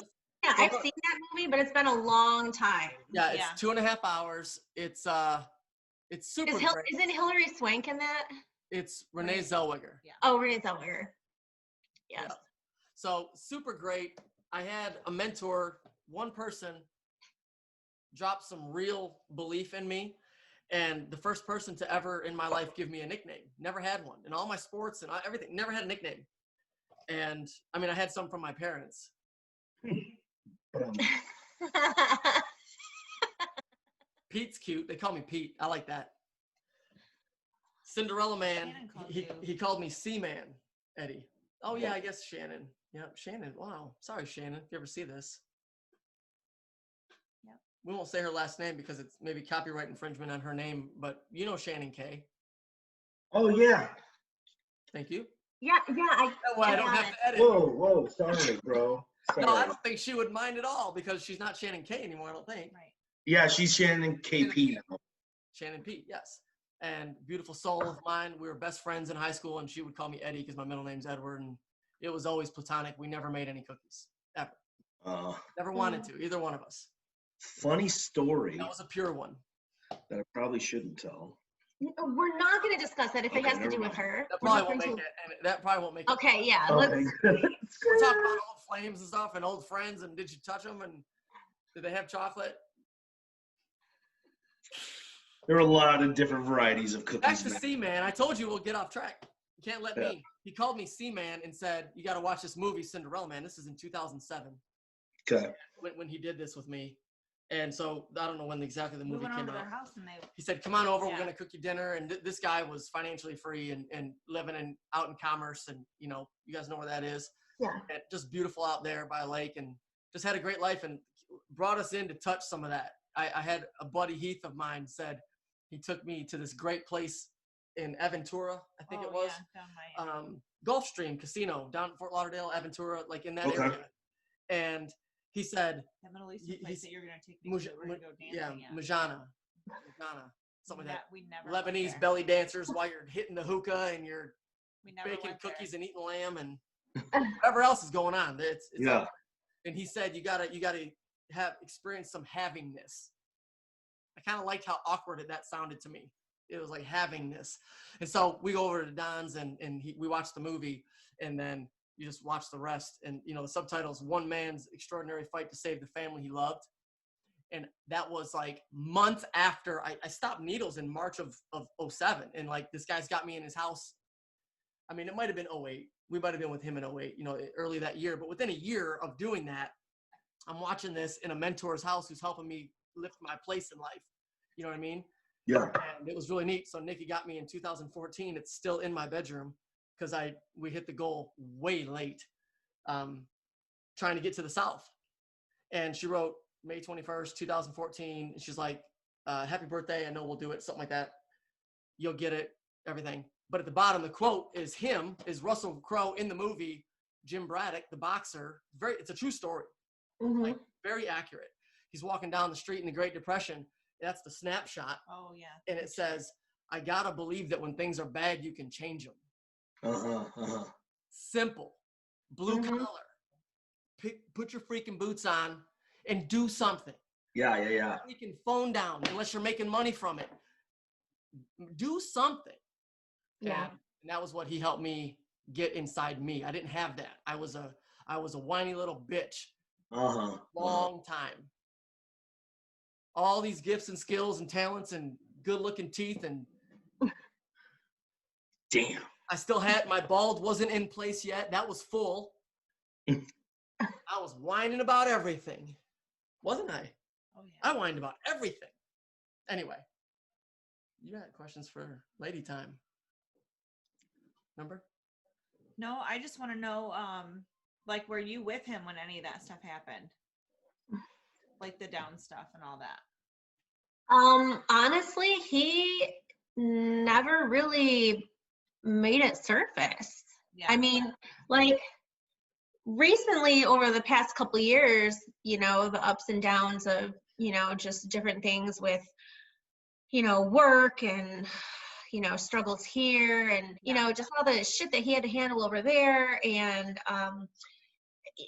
S2: seen that movie, but it's been a long time.
S1: Yeah, it's 2.5 hours. It's super great.
S2: Isn't Hilary Swank in that?
S1: It's Renee Zellweger.
S2: Yeah. Oh, Renee Zellweger. Yes.
S1: Yeah. So super great. I had a mentor, one person drop some real belief in me. And the first person to ever in my life give me a nickname. Never had one. In all my sports and everything, never had a nickname. And I mean, I had some from my parents. Pete's cute. They call me Pete. I like that. Cinderella Man. He called me C-Man, Eddie. Oh, yeah, I guess Shannon. Yep, Shannon. Wow. Sorry, Shannon, if you ever see this.
S3: Yep.
S1: We won't say her last name because it's maybe copyright infringement on her name, but you know Shannon K.
S4: Oh, yeah.
S1: Thank you.
S2: Yeah.
S1: I don't have to edit.
S4: Whoa. Sorry, bro. Sorry.
S1: No, I don't think she would mind at all because she's not Shannon K anymore, I don't think.
S3: Right.
S4: Yeah, she's Shannon KP now.
S1: Shannon P, yes. And beautiful soul of mine. We were best friends in high school, and she would call me Eddie because my middle name's Edward, and it was always platonic. We never made any cookies, ever. Never wanted to, either one of us.
S4: Funny story.
S1: That was a pure one.
S4: That I probably shouldn't tell.
S2: We're not going to discuss that if it has to do with her.
S1: That probably won't make it. And that probably won't make it.
S2: Okay, yeah.
S4: Okay.
S1: We're talking about old flames and stuff and old friends, and did you touch them, and did they have chocolate?
S4: There are a lot of different varieties of cookies.
S1: Back to C-Man. I told you we'll get off track. You can't let me. He called me C-Man and said, you got to watch this movie, Cinderella Man. This is in 2007.
S4: Okay.
S1: When he did this with me. And so I don't know when exactly the movie
S3: went
S1: came
S3: over
S1: out.
S3: their house and
S1: He said, come on over. We're going to cook you dinner. And this guy was financially free and living out in Commerce. And, you know, you guys know where that is.
S2: Yeah.
S1: And just beautiful out there by a lake and just had a great life and brought us in to touch some of that. I had a buddy Heath of mine said he took me to this great place in Aventura, I think it was.
S3: Yeah, down
S1: Gulfstream Casino down in Fort Lauderdale, Aventura, like in that area. And he said,
S3: that Middle Eastern place that you're going to take me to, we're going to go dancing.
S1: Yeah, Mujana, something like that.
S3: We never
S1: Lebanese belly dancers while you're hitting the hookah and you're baking cookies
S3: there.
S1: and eating lamb and whatever else is going on. It's
S4: yeah.
S1: And he said, you gotta have experience some havingness. I kind of liked how awkward that sounded to me. It was like havingness. And so we go over to Don's and we watch the movie, and then you just watch the rest. And, you know, the subtitles, One Man's Extraordinary Fight to Save the Family He Loved. And that was like months after I stopped needles in March of 07. And like, this guy's got me in his house. I mean, it might've been 08. We might've been with him in 08, you know, early that year. But within a year of doing that, I'm watching this in a mentor's house who's helping me lift my place in life. You know what I mean?
S4: Yeah.
S1: And it was really neat. So Nikki got me in 2014. It's still in my bedroom because we hit the goal way late, trying to get to the South. And she wrote May 21st, 2014. And she's like, happy birthday. I know we'll do it. Something like that. You'll get it, everything. But at the bottom, the quote is Russell Crowe in the movie, Jim Braddock, the boxer. It's a true story.
S2: Mm-hmm.
S1: Like, very accurate. He's walking down the street in the Great Depression. That's the snapshot.
S3: Oh, yeah.
S1: And it says, I got to believe that when things are bad, you can change them. Simple. Blue collar. Put your freaking boots on and do something.
S4: Yeah.
S1: Freaking phone down unless you're making money from it. Do something.
S2: Yeah.
S1: And that was what he helped me get inside me. I didn't have that. I was a whiny little bitch. Long time. All these gifts and skills and talents and good looking teeth and
S4: damn.
S1: I still had my bald wasn't in place yet. That was full. I was whining about everything. Wasn't I?
S3: Oh yeah.
S1: I whined about everything. Anyway, you got questions for Lady Time? Remember?
S3: No, I just want to know, like, were you with him when any of that stuff happened? Like the down stuff and all that.
S2: Honestly, he never really made it surface.
S3: Yeah.
S2: I mean, like recently over the past couple of years, you know, the ups and downs of, you know, just different things with, you know, work and, you know, struggles here and, you know, just all the shit that he had to handle over there. And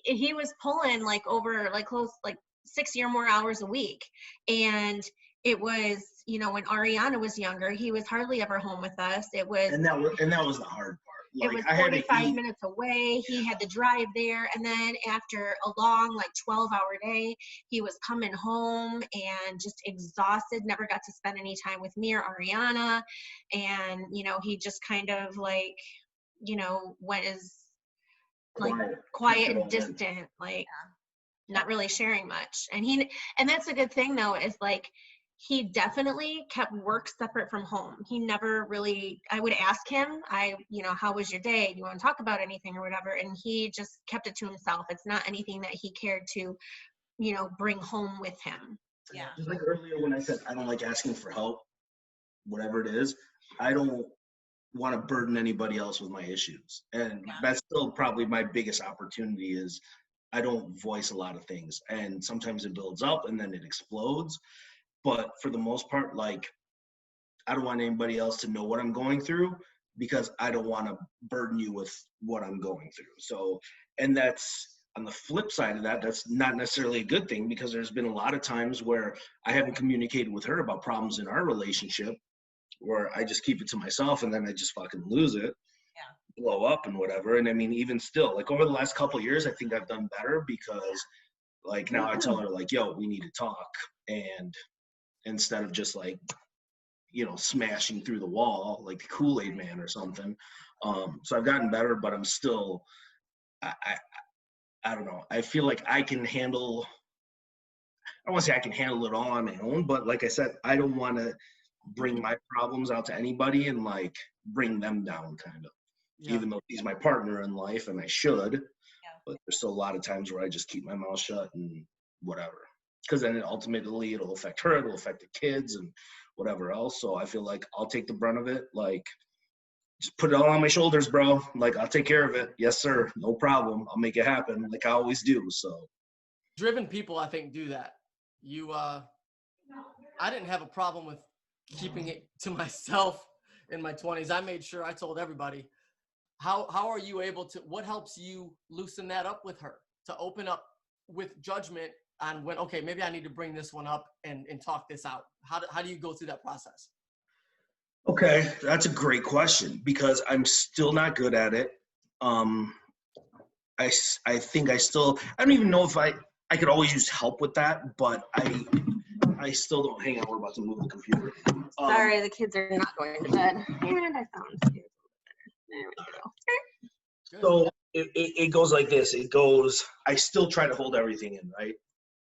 S2: he was pulling like over like close, like 60 or more hours a week. And it was, you know, when Ariana was younger, he was hardly ever home with us. It was,
S4: And that was the hard part.
S2: it
S4: Like
S2: was
S4: I had to
S2: 45
S4: eat.
S2: minutes away. He had to drive there. And then after a long, like 12-hour day, he was coming home and just exhausted, never got to spend any time with me or Ariana. And, you know, he just kind of like, you know, went as like quiet and distant, like not really sharing much. And that's a good thing though, is like, he definitely kept work separate from home. He never really, I would ask him, you know, how was your day? Do you want to talk about anything or whatever? And he just kept it to himself. It's not anything that he cared to, you know, bring home with him.
S3: Yeah.
S4: Just like earlier when I said I don't like asking for help, whatever it is, I don't want to burden anybody else with my issues. And that's still probably my biggest opportunity is I don't voice a lot of things. And sometimes it builds up and then it explodes. But for the most part, like, I don't want anybody else to know what I'm going through because I don't want to burden you with what I'm going through. So, and that's on the flip side of that, that's not necessarily a good thing because there's been a lot of times where I haven't communicated with her about problems in our relationship where I just keep it to myself and then I just fucking lose it, blow up and whatever. And I mean, even still, like over the last couple of years, I think I've done better because like now I tell her like, yo, we need to talk. And instead of just like, you know, smashing through the wall like the Kool-Aid man or something. So I've gotten better, but I'm still, I don't know. I feel like I can handle, I don't want to say I can handle it all on my own, but like I said, I don't want to bring my problems out to anybody and like bring them down kind of, even though he's my partner in life and I should, but there's still a lot of times where I just keep my mouth shut and whatever. Because then ultimately it'll affect her, it'll affect the kids and whatever else. So I feel like I'll take the brunt of it. Like, just put it all on my shoulders, bro. Like, I'll take care of it. Yes, sir. No problem. I'll make it happen like I always do. So
S1: driven people, I think, do that. I didn't have a problem with keeping it to myself in my 20s. I made sure I told everybody. How are you able to, what helps you loosen that up with her to open up with judgment on when, okay, maybe I need to bring this one up and talk this out? How do you go through that process?
S4: okay, that's a great question because I'm still not good at it. I think I don't even know if I could always use help with that, but I still don't. Hang on, we're about to move the computer.
S2: Sorry, the kids are not going to bed. And I found it. There we go.
S4: So it goes like this. It goes, I still try to hold everything in, right?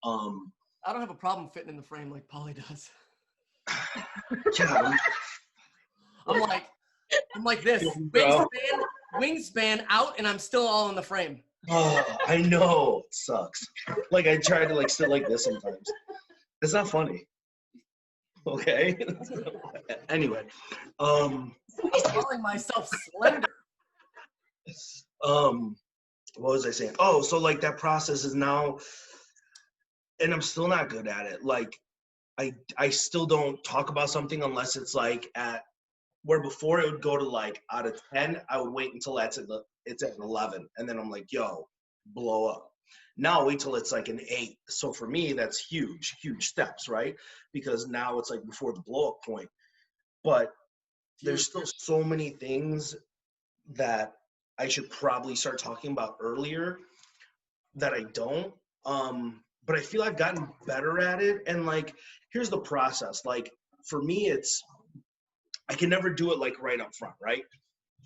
S1: I don't have a problem fitting in the frame like Paulie does.
S4: Yeah.
S1: I'm like this. Wingspan out, and I'm still all in the frame.
S4: Oh, I know. It sucks. Like, I try to, like, sit like this sometimes. It's not funny. Okay? Anyway.
S1: I'm calling myself slender.
S4: What was I saying? Oh, so, like, that process is now, and I'm still not good at it. Like, I still don't talk about something unless it's, like, at, where before it would go to, like, out of 10, I would wait until it's at an 11, and then I'm like, yo, blow up. Now wait till it's like an 8. So for me, that's huge steps, right? Because now it's like before the blow up point. But there's still so many things that I should probably start talking about earlier that I don't. But I feel I've gotten better at it. And like, here's the process. Like for me, I can never do it like right up front, right?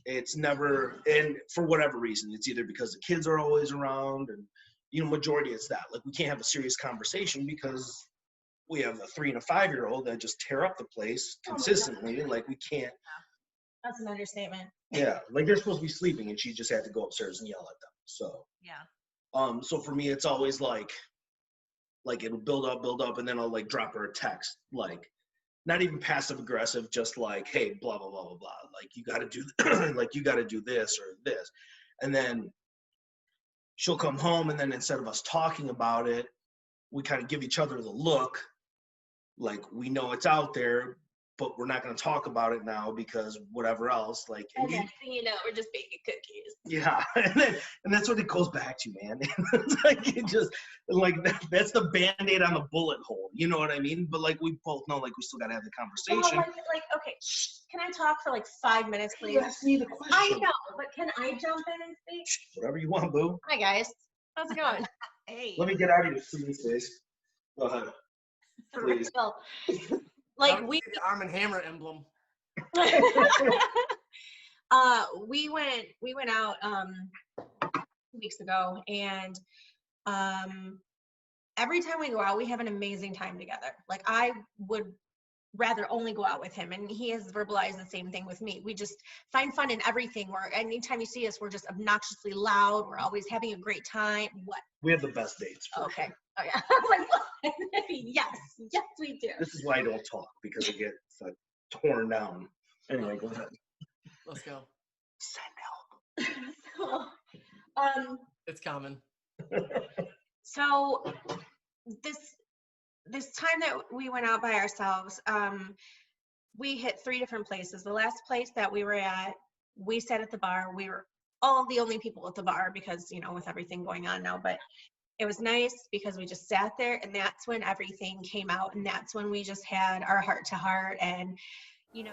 S4: It's never, and for whatever reason, it's either because the kids are always around and, you know, majority it's that. Like we can't have a serious conversation because we have a 3 and a 5-year-old that just tear up the place consistently. Like we can't.
S2: That's an understatement.
S4: Yeah. Like they're supposed to be sleeping and she just had to go upstairs and yell at them. So,
S3: yeah.
S4: So for me, it's always like it'll build up and then I'll like drop her a text. Like, not even passive aggressive, just like, hey, blah, blah, blah, blah, blah. Like, you got to do, like, you got to do this or this. And then she'll come home, and then instead of us talking about it, we kind of give each other the look, like, we know it's out there, but we're not going to talk about it now because whatever else. Like,
S2: and next thing you know, we're just baking cookies.
S4: yeah, and that's what it goes back to, man. It's like, it just, like, that's the Band-Aid on the bullet hole. You know what I mean? But, like, we both know, like, we still got to have the conversation.
S2: Well, okay, can I talk for like 5 minutes, please?
S4: Ask me the question.
S2: I know, but can I jump in and speak?
S4: Whatever you want, boo.
S2: Hi, guys. How's it going?
S3: Hey.
S4: Let me get out of your sleep, please. Go ahead. Please.
S2: Well,
S1: I
S2: like
S1: would
S2: we
S1: see the Arm and Hammer emblem.
S2: we went out 2 weeks ago, and every time we go out, we have an amazing time together. Like, I would rather only go out with him, and he has verbalized the same thing with me. We just find fun in everything. Where anytime you see us, we're just obnoxiously loud. We're always having a great time. What?
S4: We have the best dates.
S2: Okay. Oh yeah. I was like, what? Yes, we do.
S4: This is why I don't talk, because I get like torn down. Anyway, go ahead.
S1: Let's go.
S4: Send help.
S2: So,
S1: It's common.
S2: so this time that we went out by ourselves, we hit 3 different places. The last place that we were at, we sat at the bar. We were all the only people at the bar because, you know, with everything going on now, but it was nice because we just sat there, and that's when everything came out, and that's when we just had our heart to heart, and, you know.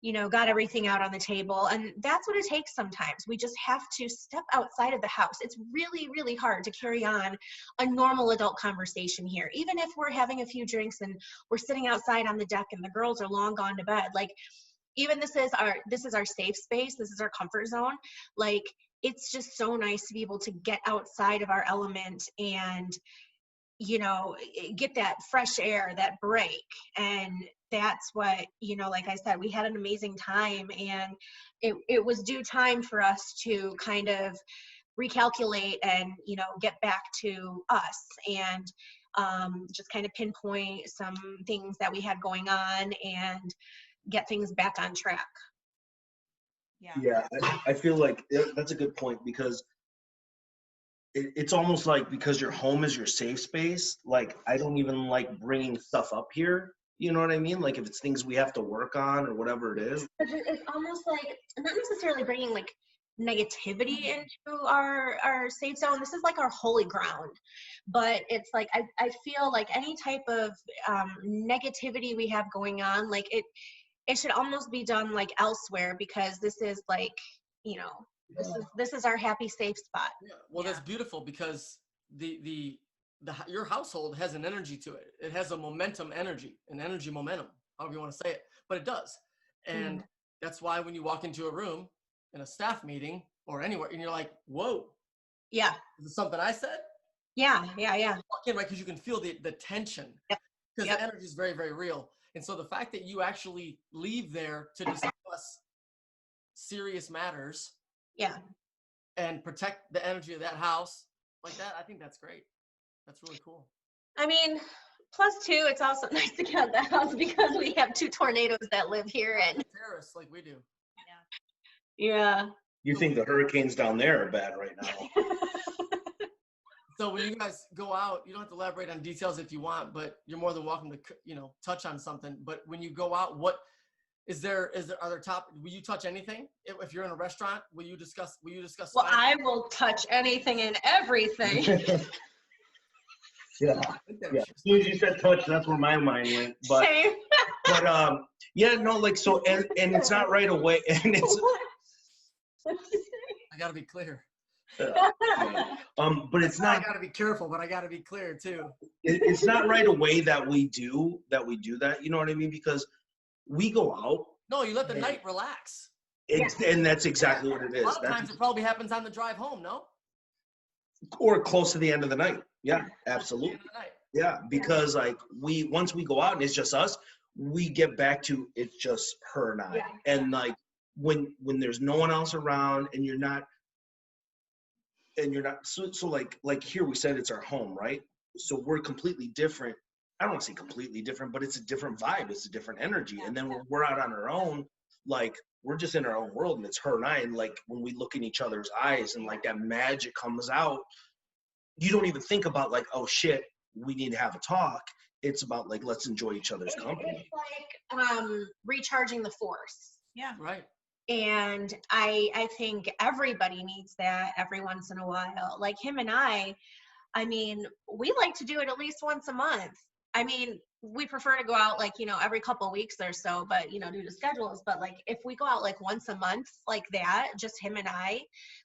S2: You know, got everything out on the table. And that's what it takes sometimes. We just have to step outside of the house. It's really, really hard to carry on a normal adult conversation here. Even if we're having a few drinks and we're sitting outside on the deck and the girls are long gone to bed. Like, even this is our safe space. This is our comfort zone. Like, it's just so nice to be able to get outside of our element and, you know, get that fresh air, that break. And that's what, you know, like I said, we had an amazing time, and it was due time for us to kind of recalculate and, you know, get back to us and just kind of pinpoint some things that we had going on and get things back on track.
S4: Yeah, I feel like that's a good point, because it's almost like, because your home is your safe space, like, I don't even like bringing stuff up here. You know what I mean? Like, if it's things we have to work on or whatever it is.
S2: It's almost like, not necessarily bringing like negativity into our safe zone. This is like our holy ground. But it's like, I feel like any type of negativity we have going on, like it should almost be done like elsewhere, because this is like, you know, this is our happy, safe spot.
S1: Yeah. Well, that's beautiful, because your household has an energy to it. It has a momentum energy, an energy momentum, however you want to say it, but it does. And that's why when you walk into a room in a staff meeting or anywhere, and you're like, whoa.
S2: Yeah.
S1: Is this something I said?
S2: Yeah.
S1: Walk in, right? Because you can feel the tension.
S2: Yep.
S1: Because the energy is very, very real. And so the fact that you actually leave there to discuss serious matters.
S2: Yeah.
S1: And protect the energy of that house like that, I think that's great. That's really cool.
S2: I mean, plus 2, it's also nice to get out of the house because we have 2 tornadoes that live here, and
S1: terrorists like we do.
S2: Yeah.
S4: You think the hurricanes down there are bad right now?
S1: So when you guys go out, you don't have to elaborate on details if you want, but you're more than welcome to, you know, touch on something. But when you go out, what are there will you touch anything? If you're in a restaurant, will you discuss?
S2: Well, I will touch anything and everything.
S4: Yeah. As soon as you said touch, that's where my mind went. But,
S2: Same.
S4: but yeah, no, like, so, and it's not right away, and it's.
S1: I gotta be clear.
S4: But it's not.
S1: I gotta be careful, but I gotta be clear too.
S4: It's not right away that we do that. You know what I mean? Because we go out.
S1: No, you let the night relax.
S4: And that's exactly what it is.
S1: A lot of times it probably happens on the drive home, no?
S4: Or close to the end of the night. Yeah, absolutely.
S1: End of the night.
S4: Yeah, because like once we go out and it's just us, we get back to it's just her and I.
S2: Yeah.
S4: And like when there's no one else around and you're not so like here we said it's our home, right? So we're completely different. I don't want to say completely different, but it's a different vibe, it's a different energy. And then when we're out on our own, like we're just in our own world, and it's her and I, and like when we look in each other's eyes and like that magic comes out, you don't even think about like, oh shit, we need to have a talk. It's about like, let's enjoy each other's company.
S2: It's like recharging the force.
S3: Yeah.
S1: Right.
S2: And I think everybody needs that every once in a while. Like him and I mean, we like to do it at least once a month. I mean, we prefer to go out like, you know, every couple of weeks or so, but, you know, due to schedules. But like if we go out like once a month like that, just him and I,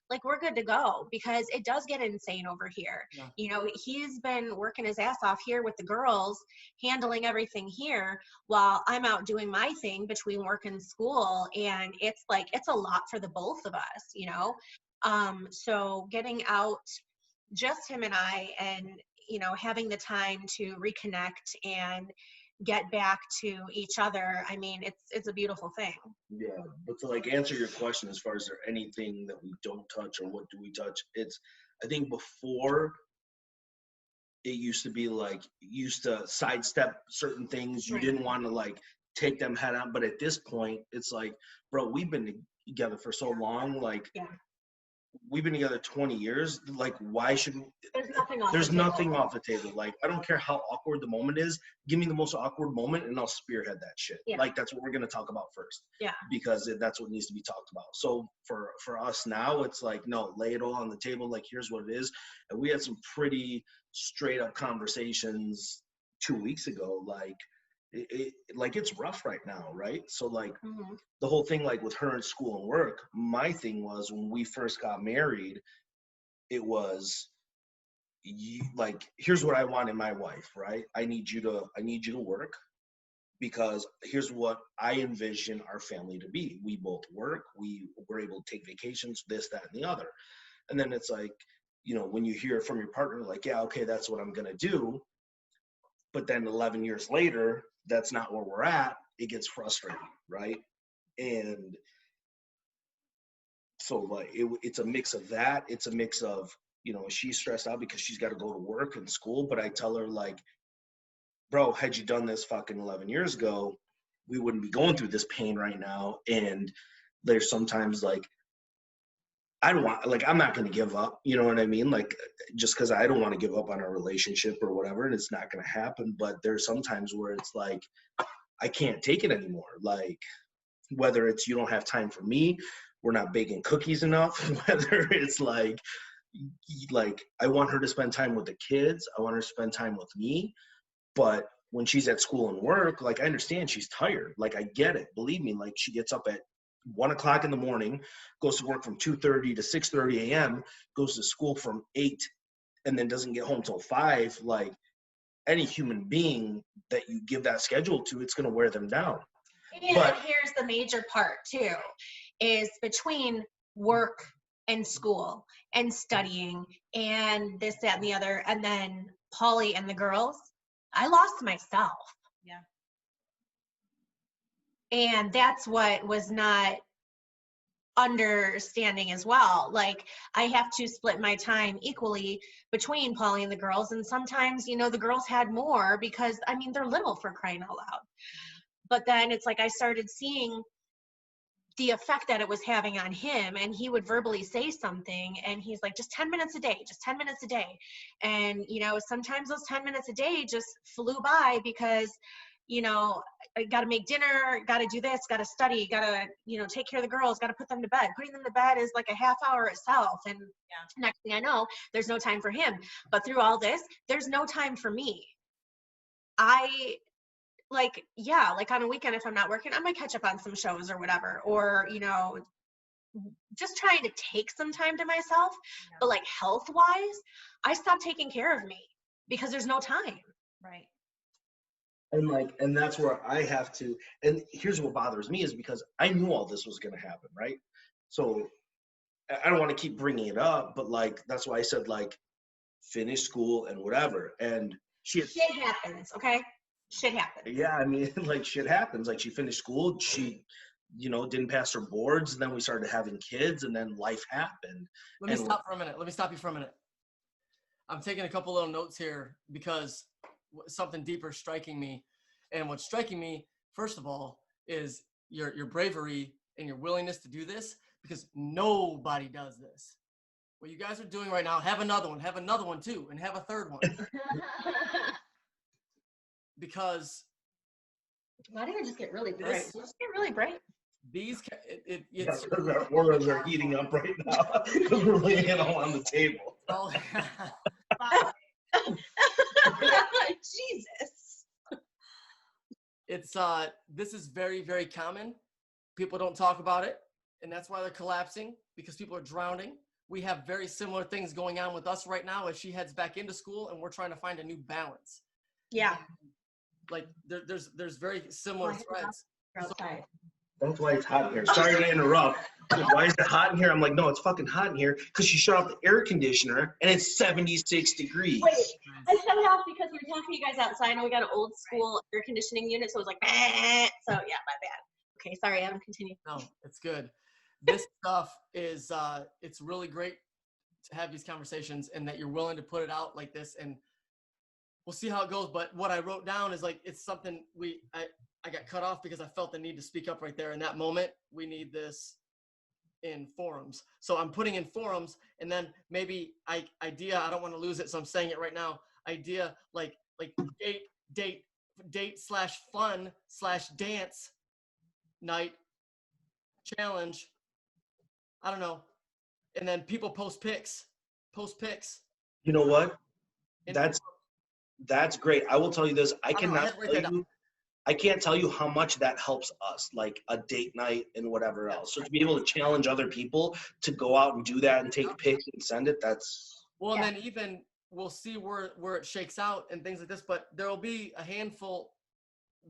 S2: like we're good to go, because it does get insane over here.
S1: Yeah.
S2: You know, he's been working his ass off here with the girls, handling everything here while I'm out doing my thing between work and school. And it's like, it's a lot for the both of us, you know? So getting out, just him and I, and you know, having the time to reconnect and get back to each other, I mean, it's a beautiful thing.
S4: Yeah, but to like answer your question as far as there anything that we don't touch or what do we touch, it's, I think before it used to be like you used to sidestep certain things, you didn't want to like take them head on, but at this point it's like, bro, we've been together for so long, like we've been together 20 years. Like, why should we, there's nothing off the table. Like, I don't care how awkward the moment is. Give me the most awkward moment and I'll spearhead that shit.
S2: Yeah.
S4: Like, that's what we're going to talk about first.
S2: Yeah.
S4: Because that's what needs to be talked about. So for us now, it's like, no, lay it all on the table. Like, here's what it is. And we had some pretty straight up conversations 2 weeks ago. Like, like it's rough right now, right? So like the whole thing, like with her in school and work, my thing was when we first got married, it was like, here's what I want in my wife, right? I need you to work, because here's what I envision our family to be. We both work, we were able to take vacations, this, that, and the other. And then it's like, you know, when you hear from your partner, like, yeah, okay, that's what I'm gonna do. But then 11 years later, that's not where we're at. It gets frustrating, right? And so like it's a mix of that. It's a mix of, you know, she's stressed out because she's got to go to work and school. But I tell her like, bro, had you done this fucking 11 years ago, we wouldn't be going through this pain right now. And there's sometimes like, I don't want, like, I'm not going to give up, you know what I mean? Like, just because I don't want to give up on our relationship or whatever, and it's not going to happen. But there's sometimes where it's like, I can't take it anymore. Like, whether it's you don't have time for me, we're not baking cookies enough, whether it's like I want her to spend time with the kids, I want her to spend time with me. But when she's at school and work, like, I understand she's tired. Like, I get it. Believe me, like, she gets up at 1 o'clock in the morning, goes to work from 2:30 to 6:30 a.m., goes to school from 8, and then doesn't get home till 5. Like, any human being that you give that schedule to, it's going to wear them down.
S2: And
S4: but
S2: here's the major part too, is between work and school and studying and this, that, and the other, and then Paulie and the girls, I lost myself.
S3: Yeah.
S2: And that's what was not understanding as well. Like, I have to split my time equally between Paulie and the girls. And sometimes, you know, the girls had more because, I mean, they're little, for crying out loud. But then it's like I started seeing the effect that it was having on him, and he would verbally say something and he's like, just 10 minutes a day, just 10 minutes a day. And, you know, sometimes those 10 minutes a day just flew by because, you know, I got to make dinner, got to do this, got to study, got to, you know, take care of the girls, got to put them to bed. Putting them to bed is like a half hour itself. And next thing I know, there's no time for him. But through all this, there's no time for me. Like, yeah, like on a weekend, if I'm not working, I might catch up on some shows or whatever, or, you know, just trying to take some time to myself. Yeah. But like health-wise, I stopped taking care of me because there's no time.
S3: Right.
S4: And that's where I have to, and here's what bothers me is because I knew all this was going to happen, right? So I don't want to keep bringing it up, but like, that's why I said like, finish school and whatever. And
S2: shit happens, okay?
S5: Shit happens.
S4: Yeah, I mean, like shit happens. Like she finished school, she, didn't pass her boards, and then we started having kids, and then life happened.
S1: Let me stop for a minute. Let me stop you for a minute. I'm taking a couple little notes here because something deeper is striking me. And what's striking me, first of all, is your bravery and your willingness to do this, because nobody does this. What you guys are doing right now, have another one too, and have a third one. Because
S5: why don't you just get really bright? Just get really bright.
S1: These
S4: it's because our auras are heating up right now because we're laying it all on the table.
S1: Oh,
S5: Jesus.
S1: It's this is very, very common. People don't talk about it, and that's why they're collapsing, because people are drowning. We have very similar things going on with us right now as she heads back into school, and we're trying to find a new balance.
S5: Yeah.
S1: Like there's very similar threads.
S5: Outside.
S4: That's why it's hot in here. Sorry to interrupt. Why is it hot in here? I'm like, no, it's fucking hot in here because she shut off the air conditioner and it's 76 degrees.
S5: Wait, I shut it off because we were talking to you guys outside and we got an old school air conditioning unit, so it was like, bah! So yeah, my bad. Okay, sorry, Adam, continue.
S1: No, it's good. This stuff is it's really great to have these conversations and that you're willing to put it out like this, and we'll see how it goes. But what I wrote down is like, it's something I got cut off because I felt the need to speak up right there in that moment. We need this in forums. So I'm putting in forums, and then maybe idea, I don't want to lose it, so I'm saying it right now. Idea like date/fun/dance night challenge. I don't know. And then people post pics.
S4: You know what? That's great. I will tell you this. I can't tell you how much that helps us, like a date night and whatever else. So to be able to challenge other people to go out and do that and take pics and send it, that's...
S1: Well, and then even we'll see where it shakes out and things like this, but there will be a handful,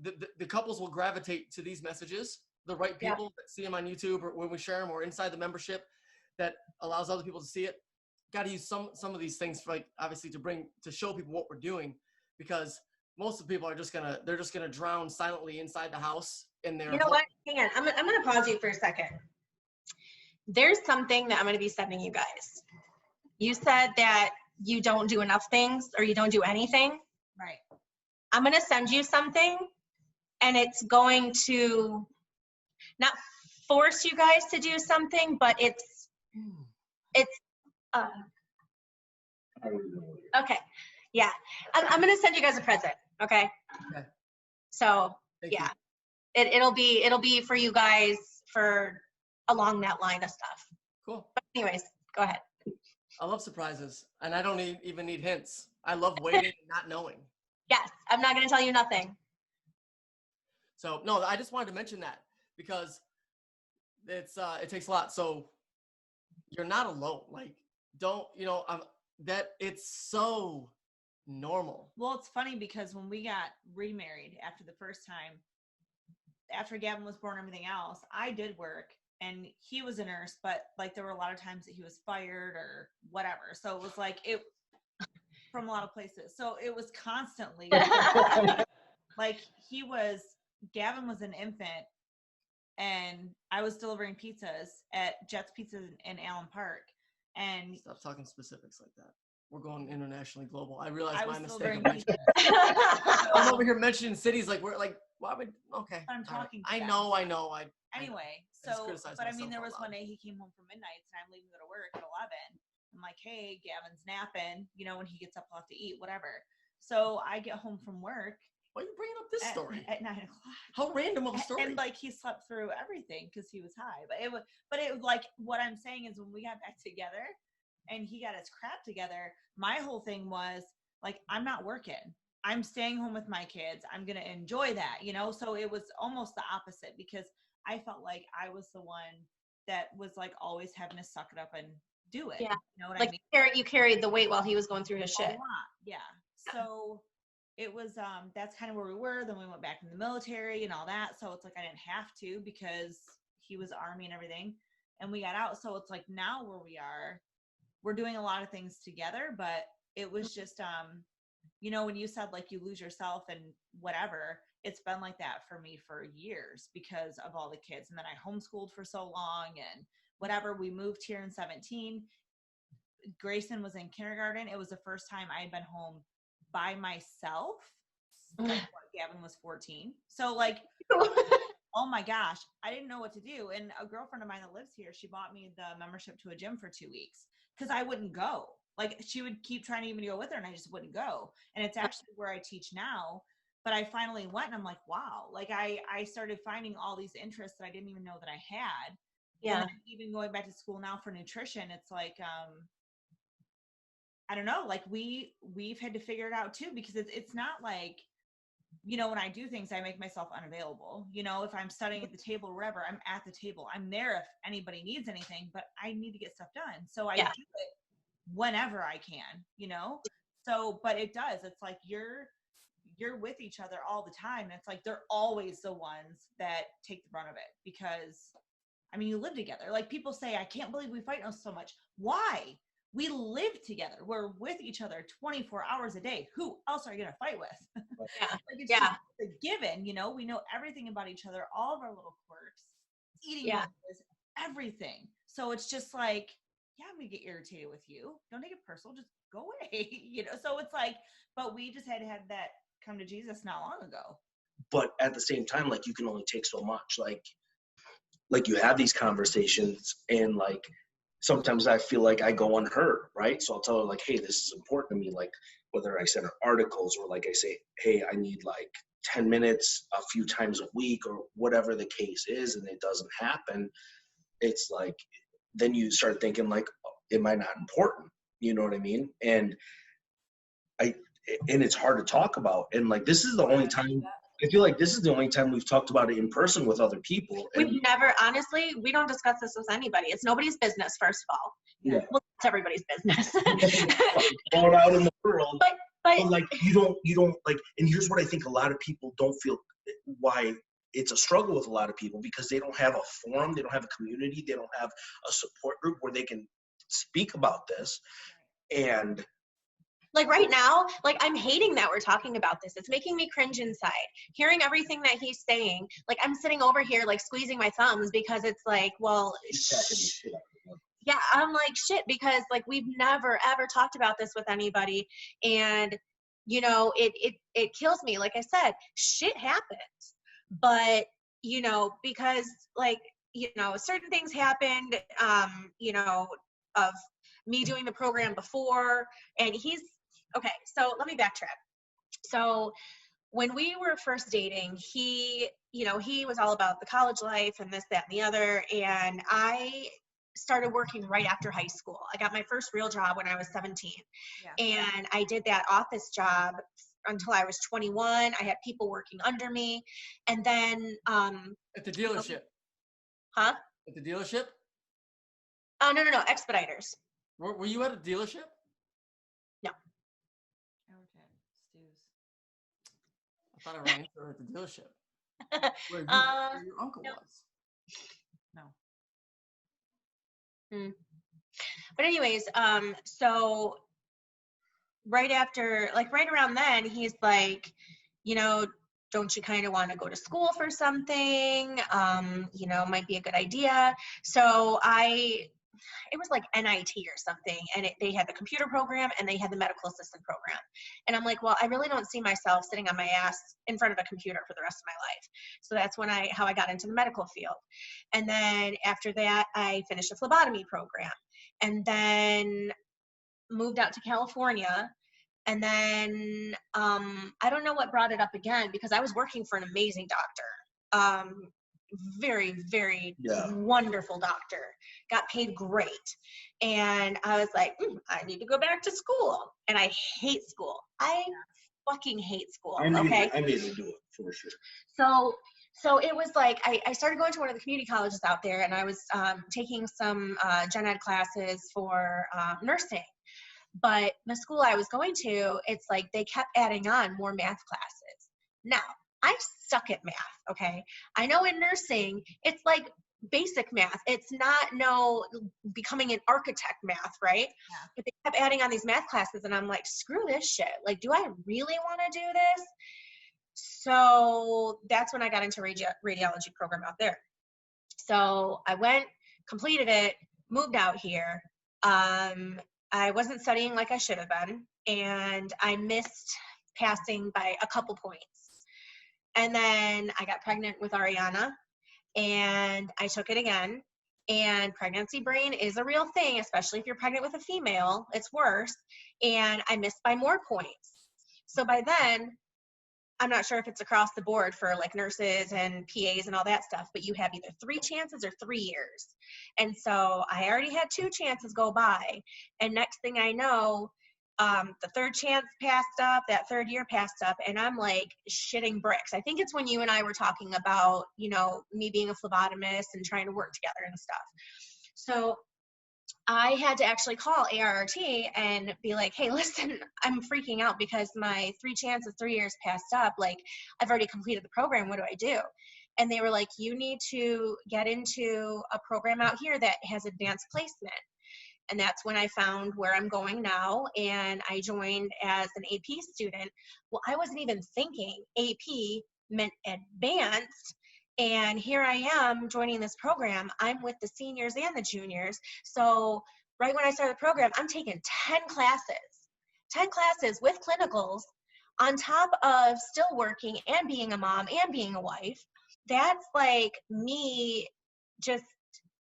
S1: the couples will gravitate to these messages, the right people that see them on YouTube or when we share them or inside the membership that allows other people to see it. Got to use some of these things for, like, obviously to show people what we're doing, because most of the people are just gonna drown silently inside the house in their.
S5: You know what? Hang on. I'm gonna pause you for a second. There's something that I'm gonna be sending you guys. You said that you don't do enough things or you don't do anything.
S3: Right.
S5: I'm gonna send you something, and it's going to not force you guys to do something, but it's okay. Yeah. I'm gonna send you guys a present. Okay. So
S1: Thank you.
S5: it'll be for you guys for along that line of stuff.
S1: Cool.
S5: But anyways, go ahead.
S1: I love surprises, and I don't even need hints. I love waiting and not knowing.
S5: Yes, I'm not gonna tell you nothing.
S1: So no, I just wanted to mention that because it takes a lot. So you're not alone. Like, don't, that it's so normal.
S3: Well, it's funny because when we got remarried after the first time, after Gavin was born and everything else, I did work and he was a nurse, but like there were a lot of times that he was fired or whatever. So it was like from a lot of places. So it was constantly like Gavin was an infant and I was delivering pizzas at Jet's Pizza in Allen Park. And
S1: stop talking specifics like that. We're going internationally global. I realize my mistake. I'm over here mentioning cities like we're like, why would okay?
S3: I'm talking.
S1: I know.
S3: Anyway, but I mean, there was one day he came home from midnight and I'm leaving to go to work at 11. I'm like, hey, Gavin's napping. When he gets up, he'll have to eat, whatever. So I get home from work.
S1: Why are you bringing up this story
S3: at 9 o'clock?
S1: How random of a story!
S3: And like he slept through everything because he was high. But it was like what I'm saying is when we got back together and he got his crap together, my whole thing was like, I'm not working. I'm staying home with my kids. I'm gonna enjoy that, So it was almost the opposite because I felt like I was the one that was like always having to suck it up and do it.
S5: Yeah.
S3: You know what
S5: like
S3: I mean?
S5: You carried the weight while he was going through his shit.
S3: A lot. Yeah. So it was that's kind of where we were. Then we went back in the military and all that. So it's like I didn't have to because he was Army and everything. And we got out. So it's like now where we are, we're doing a lot of things together, but it was just you know, when you said like you lose yourself and whatever, it's been like that for me for years because of all the kids. And then I homeschooled for so long and whatever. We moved here in 17. Grayson was in kindergarten. It was the first time I had been home by myself. Like Gavin was 14. So like, oh my gosh, I didn't know what to do. And a girlfriend of mine that lives here, she bought me the membership to a gym for 2 weeks because I wouldn't go. Like she would keep trying to get me to go with her and I just wouldn't go. And it's actually where I teach now. But I finally went and I'm like, wow, like I started finding all these interests that I didn't even know that I had.
S5: Yeah.
S3: And even going back to school now for nutrition, it's like, I don't know, like we've had to figure it out too, because it's not like, you know, when I do things, I make myself unavailable. You know, if I'm studying at the table or whatever, I'm at the table. I'm there if anybody needs anything, but I need to get stuff done. So I do it whenever I can, you know? So, but it does. It's like you're with each other all the time. And it's like they're always the ones that take the brunt of it because, I mean, you live together. Like people say, I can't believe we fight so much. Why? We live together. We're with each other 24 hours a day. Who else are you going to fight with?
S5: Yeah.
S3: Like it's just a given, you know, we know everything about each other, all of our little quirks, eating habits, everything. So it's just like, yeah, I'm going to get irritated with you. Don't take it personal. Just go away, you know? So it's like, but we just had to have that come to Jesus not long ago.
S4: But at the same time, like you can only take so much. Like you have these conversations and like, sometimes I feel like I go unheard, right? So I'll tell her like, hey, this is important to me. Like whether I send her articles or like I say, hey, I need like 10 minutes a few times a week or whatever the case is, and it doesn't happen. It's like, then you start thinking like, oh, am I not important? You know what I mean? And it's hard to talk about. And like, this is the only time, I feel like this is the only time we've talked about it in person with other people.
S5: We've never, honestly, we don't discuss this with anybody. It's nobody's business, first of all.
S4: Yeah.
S5: Well, it's everybody's business.
S4: Going out in the world.
S5: But
S4: like you don't like, and here's what I think a lot of people don't feel why it's a struggle with a lot of people, because they don't have a forum, they don't have a community, they don't have a support group where they can speak about this. And
S5: like right now, like I'm hating that we're talking about this. It's making me cringe inside. Hearing everything that he's saying, like I'm sitting over here like squeezing my thumbs because it's like, well, yeah, I'm like shit, because like we've never ever talked about this with anybody, and you know it kills me. Like I said, shit happens, but you know, because like, you know, certain things happened, you know, of me doing the program before, and he's okay. So let me backtrack. So when we were first dating, he, you know, he was all about the college life and this, that, and the other, and I started working right after high school. I got my first real job when I was 17. Yeah. And I did that office job until I was 21. I had people working under me. And then
S1: at the dealership.
S5: Huh?
S1: At the dealership?
S5: Oh, no, Expeditors.
S1: Were you at a dealership?
S5: No.
S3: I worked at Stu's.
S1: I thought I ran into her at the dealership. Where your uncle was.
S3: No.
S5: But anyways, so right after, like right around then, he's like, you know, don't you kind of want to go to school for something? You know, might be a good idea. So it was like NIT or something, and they had the computer program and they had the medical assistant program. And I'm like, well, I really don't see myself sitting on my ass in front of a computer for the rest of my life. So that's how I got into the medical field. And then after that, I finished a phlebotomy program, and then moved out to California. And then I don't know what brought it up again, because I was working for an amazing doctor. Very, very wonderful doctor, got paid great. And I was like, I need to go back to school. And I hate school. I fucking hate school.
S4: I made to do it for sure.
S5: So it was like, I started going to one of the community colleges out there, and I was taking some gen ed classes for nursing. But the school I was going to, it's like they kept adding on more math classes. Now, I suck at math, okay? I know in nursing, it's like basic math. It's not no becoming an architect math, right?
S3: Yeah.
S5: But they kept adding on these math classes, and I'm like, screw this shit. Like, do I really want to do this? So that's when I got into radiology program out there. So I went, completed it, moved out here. I wasn't studying like I should have been, and I missed passing by a couple points. And then I got pregnant with Ariana, and I took it again. And pregnancy brain is a real thing, especially if you're pregnant with a female. It's worse. And I missed by more points. So by then, I'm not sure if it's across the board for like nurses and PAs and all that stuff, but you have either 3 chances or 3 years. And so I already had 2 chances go by. And next thing I know, the 3rd chance passed up, that 3rd year passed up, and I'm like shitting bricks. I think it's when you and I were talking about, you know, me being a phlebotomist and trying to work together and stuff. So I had to actually call ARRT and be like, hey, listen, I'm freaking out because my 3 chances, 3 years passed up. Like, I've already completed the program. What do I do? And they were like, you need to get into a program out here that has advanced placement. And that's when I found where I'm going now. And I joined as an AP student. Well, I wasn't even thinking AP meant advanced. And here I am joining this program. I'm with the seniors and the juniors. So right when I started the program, I'm taking 10 classes with clinicals on top of still working and being a mom and being a wife. That's like me just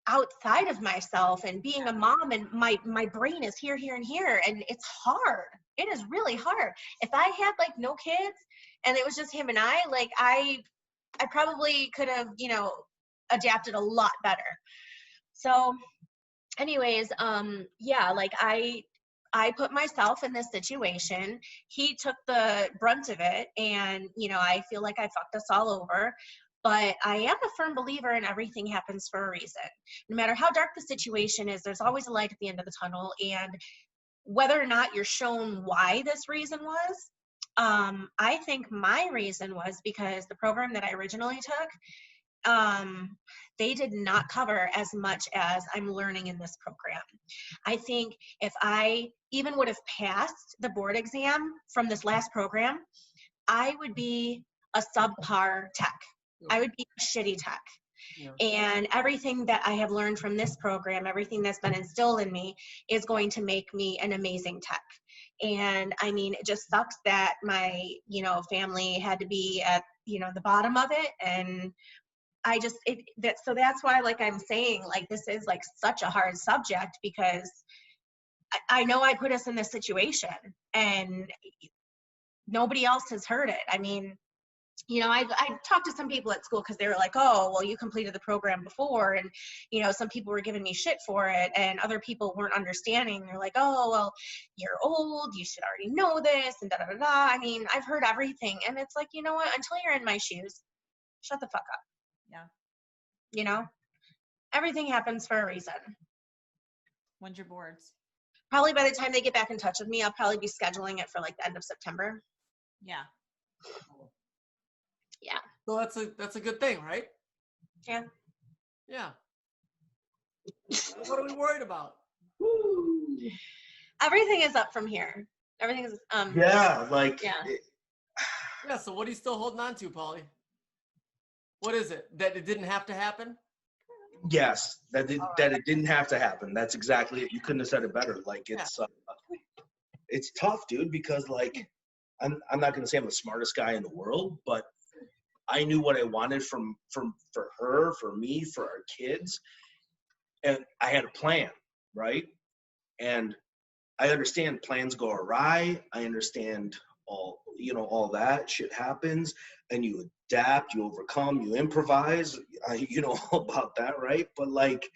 S5: outside of myself and being a mom, and my brain is here, and here. And it's hard. It is really hard. If I had like no kids and it was just him and I, like I probably could have, you know, adapted a lot better. So anyways, yeah, like I put myself in this situation. He took the brunt of it, and, you know, I feel like I fucked us all over. But I am a firm believer in everything happens for a reason. No matter how dark the situation is, there's always a light at the end of the tunnel. And whether or not you're shown why this reason was, I think my reason was because the program that I originally took, they did not cover as much as I'm learning in this program. I think if I even would have passed the board exam from this last program, I would be a subpar tech. I would be a shitty tech. Yeah. And everything that I have learned from this program, everything that's been instilled in me, is going to make me an amazing tech. And I mean, it just sucks that my, you know, family had to be at, you know, the bottom of it. And I just, so that's why, like I'm saying, like, this is like such a hard subject, because I know I put us in this situation and nobody else has heard it. I mean, you know, I talked to some people at school because they were like, oh, well, you completed the program before. And, you know, some people were giving me shit for it, and other people weren't understanding. They're like, oh, well, you're old, you should already know this, and da-da-da-da. I mean, I've heard everything. And it's like, you know what, until you're in my shoes, shut the fuck up.
S3: Yeah.
S5: You know, everything happens for a reason.
S3: When's your boards?
S5: Probably by the time they get back in touch with me, I'll probably be scheduling it for like the end of September.
S3: Yeah.
S5: Yeah.
S1: So that's a good thing, right?
S5: Yeah.
S1: Yeah. What are we worried about?
S5: Everything is up from here. Everything is
S4: yeah, like
S5: yeah.
S1: Yeah, so what are you still holding on to, Paulie? What is it? That it didn't have to happen?
S4: Yes, that it didn't have to happen. That's exactly it. You couldn't have said it better. Like, it's tough, dude, because like I'm not gonna say I'm the smartest guy in the world, but I knew what I wanted for her, for me, for our kids, and I had a plan, right? And I understand plans go awry. I understand all that shit happens, and you adapt, you overcome, you improvise. You know all about that, right? But like,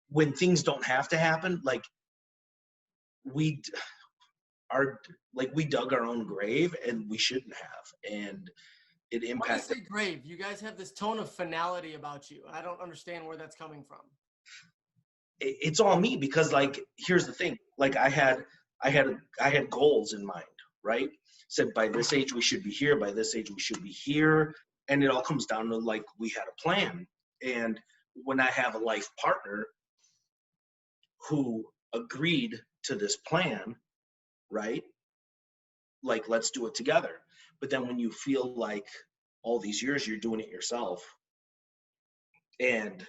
S4: when things don't have to happen, like we dug our own grave, and we shouldn't have, and it impacted.
S1: When you say grave, you guys have this tone of finality about you. I don't understand where that's coming from.
S4: It's all me, because like, here's the thing. Like, I had goals in mind, right? Said by this age we should be here, by this age we should be here, and it all comes down to like, we had a plan, and when I have a life partner who agreed to this plan, right? Like, let's do it together. But then when you feel like all these years you're doing it yourself, and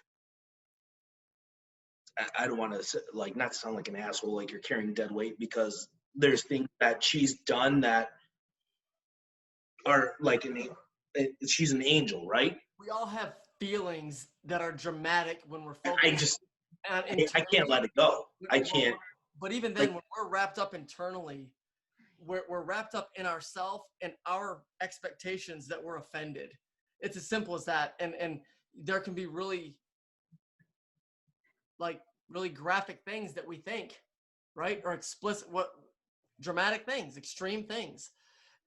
S4: I don't want to like not sound like an asshole, like you're carrying dead weight, because there's things that she's done that are like she's an angel, right?
S1: We all have feelings that are dramatic when we're focused.
S4: I can't let it go. I can't.
S1: But even then, when we're wrapped up internally, we're wrapped up in ourselves and our expectations that we're offended. It's as simple as that. And there can be really graphic things that we think, right? Or explicit, dramatic things, extreme things.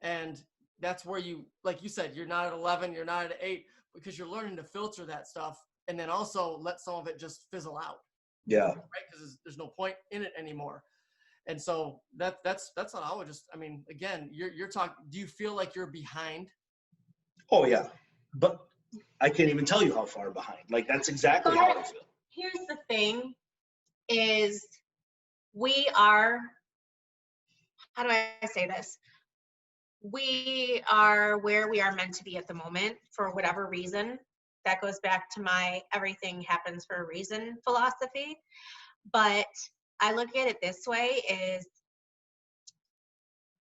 S1: And that's where you, like you said, you're not at 11, you're not at 8, because you're learning to filter that stuff and then also let some of it just fizzle out.
S4: Yeah.
S1: Right? Because there's no point in it anymore. And so that's what I would just, I mean, again, you're talking, do you feel like you're behind?
S4: Oh yeah. But I can't even tell you how far behind. Like, that's exactly how I feel.
S5: Here's the thing is we are, how do I say this? We are where we are meant to be at the moment for whatever reason. That goes back to my everything happens for a reason philosophy. But I look at it this way is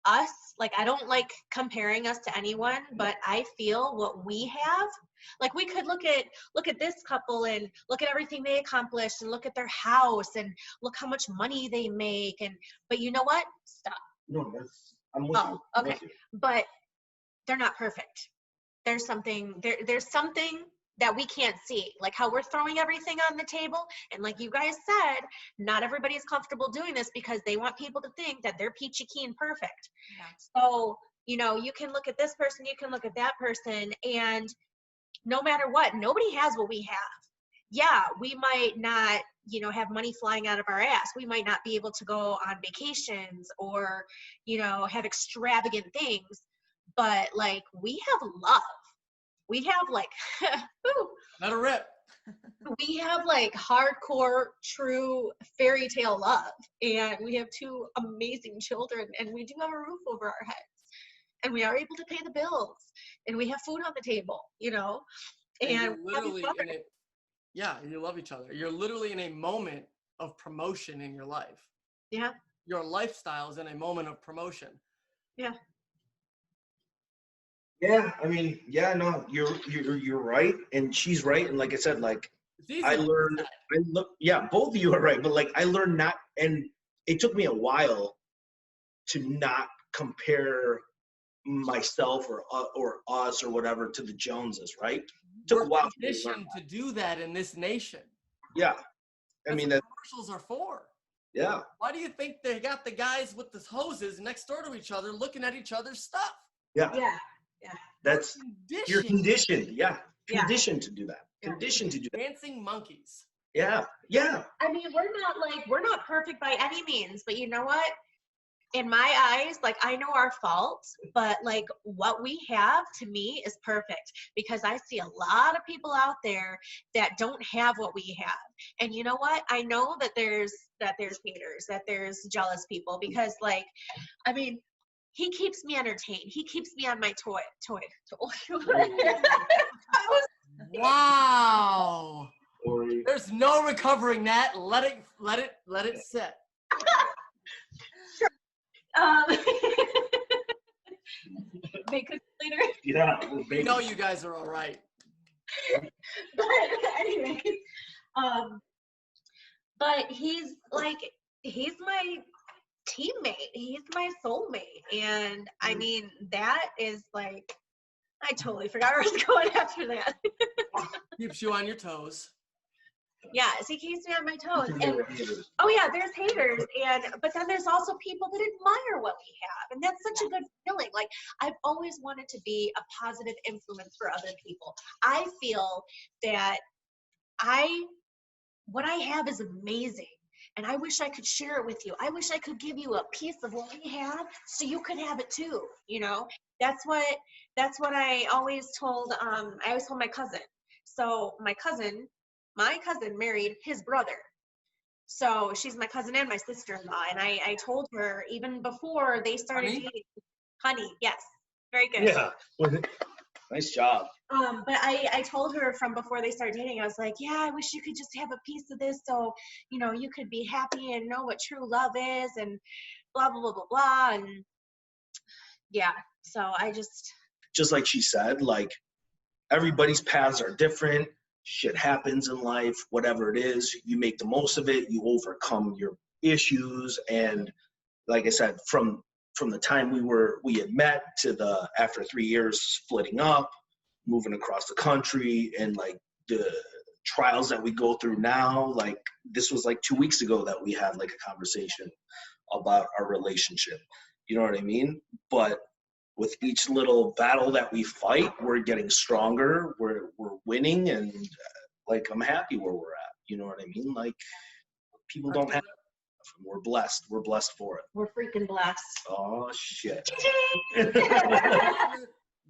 S5: us, like, I don't like comparing us to anyone, but I feel what we have, like, we could look at this couple and look at everything they accomplished and look at their house and look how much money they make, but you know what? Stop.
S4: No, I'm with you.
S5: Okay. With you. But they're not perfect. There's something that we can't see, like how we're throwing everything on the table. And like you guys said, not everybody's comfortable doing this because they want people to think that they're peachy keen perfect. Yeah. So, you know, you can look at this person, you can look at that person, and no matter what, nobody has what we have. Yeah, we might not, you know, have money flying out of our ass. We might not be able to go on vacations or, you know, have extravagant things, but like we have love. We have like,
S1: let it rip.
S5: We have like hardcore, true fairy tale love, and we have 2 amazing children, and we do have a roof over our heads, and we are able to pay the bills, and we have food on the table, you know, and
S1: literally you love each other. You're literally in a moment of promotion in your life.
S5: Yeah.
S1: Your lifestyle is in a moment of promotion.
S5: Yeah.
S4: Yeah, I mean, yeah, no, you're right, and she's right, and like I said, like both of you are right, but like I learned not, and it took me a while to not compare myself or us or whatever to the Joneses, right? It took a while.
S1: We're conditioned to do that in this nation.
S4: Yeah, I mean,
S1: what commercials are for.
S4: Yeah.
S1: Why do you think they got the guys with the hoses next door to each other looking at each other's stuff?
S4: Yeah.
S5: Yeah. Yeah.
S4: That's you're conditioned. Yeah. Conditioned to do that.
S5: Yeah.
S4: Conditioned to do that.
S1: Dancing monkeys.
S4: Yeah. Yeah.
S5: I mean, we're not perfect by any means, but you know what? In my eyes, like I know our faults, but like what we have to me is perfect, because I see a lot of people out there that don't have what we have. And you know what? I know that there's haters, that there's jealous people, because like, I mean, he keeps me entertained. He keeps me on my toy.
S1: Wow. There's no recovering that. Let it sit.
S5: Make us later.
S4: Yeah.
S1: We know you guys are all right.
S5: But anyway, but he's my teammate. He's my soulmate. And I mean, that is like, I totally forgot where I was going after that.
S1: Keeps you on your toes.
S5: Yes, he keeps me on my toes. And, oh yeah, there's haters, but then there's also people that admire what we have, and that's such a good feeling. Like, I've always wanted to be a positive influence for other people. I feel that what I have is amazing, and I wish I could share it with you. I wish I could give you a piece of what we have so you could have it too. You know, that's what I always told. I always told my cousin. So my cousin, my cousin married his brother. So she's my cousin and my sister-in-law. And I told her even before they started dating, honey, yes, very good.
S4: Yeah. Nice job.
S5: But I told her from before they started dating, I was like, yeah, I wish you could just have a piece of this so, you know, you could be happy and know what true love is and blah, blah, blah, blah, blah. And yeah, so I
S4: just like she said, like, everybody's paths are different. Shit happens in life, whatever it is, you make the most of it, you overcome your issues. And like I said, from the time we had met to after 3 years splitting up, moving across the country, and like the trials that we go through now, like this was like 2 weeks ago that we had like a conversation about our relationship. You know what I mean? But with each little battle that we fight, we're getting stronger, we're winning, and like I'm happy where we're at. You know what I mean? Like, people don't have it. We're blessed for it.
S5: we're freaking blessed.
S4: Oh shit.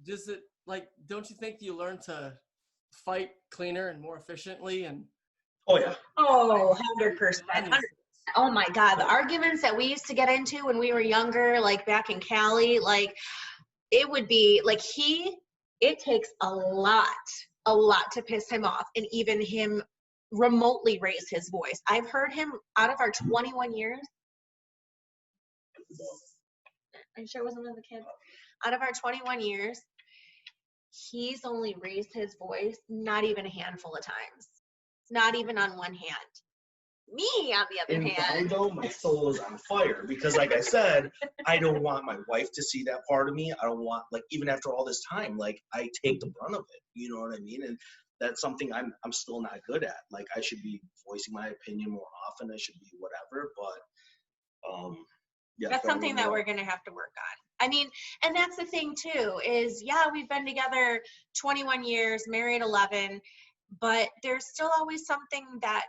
S1: Does it, like, don't you think you learn to fight cleaner and more efficiently? And
S4: Oh yeah.
S5: Oh, 100%. Oh my God, the arguments that we used to get into when we were younger, like back in Cali, like it would be like it takes a lot to piss him off and even him remotely raise his voice. I've heard him out of our 21 years. Are you sure it wasn't one of the kids? Out of our 21 years, he's only raised his voice not even a handful of times. Not even on one hand. Me, on the other hand.
S4: Though, my soul is on fire because, like I said, I don't want my wife to see that part of me. I don't want, like, even after all this time, like, I take the brunt of it. You know what I mean? And that's something I'm still not good at. Like, I should be voicing my opinion more often. I should be whatever, but yeah.
S5: That's something that we're going to have to work on. I mean, and that's the thing too, is yeah, we've been together 21 years, married 11, but there's still always something that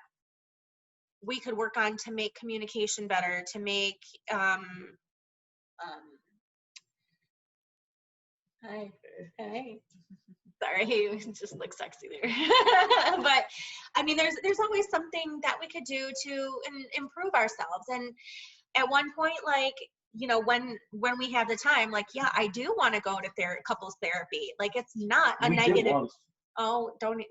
S5: we could work on to make communication better, to make, Hey. Sorry, he just looks sexy there. But I mean, there's always something that we could do to improve ourselves. And at one point, like, you know, when we have the time, like, yeah, I do want to go to couples therapy. Like, it's not a negative. Oh, don't.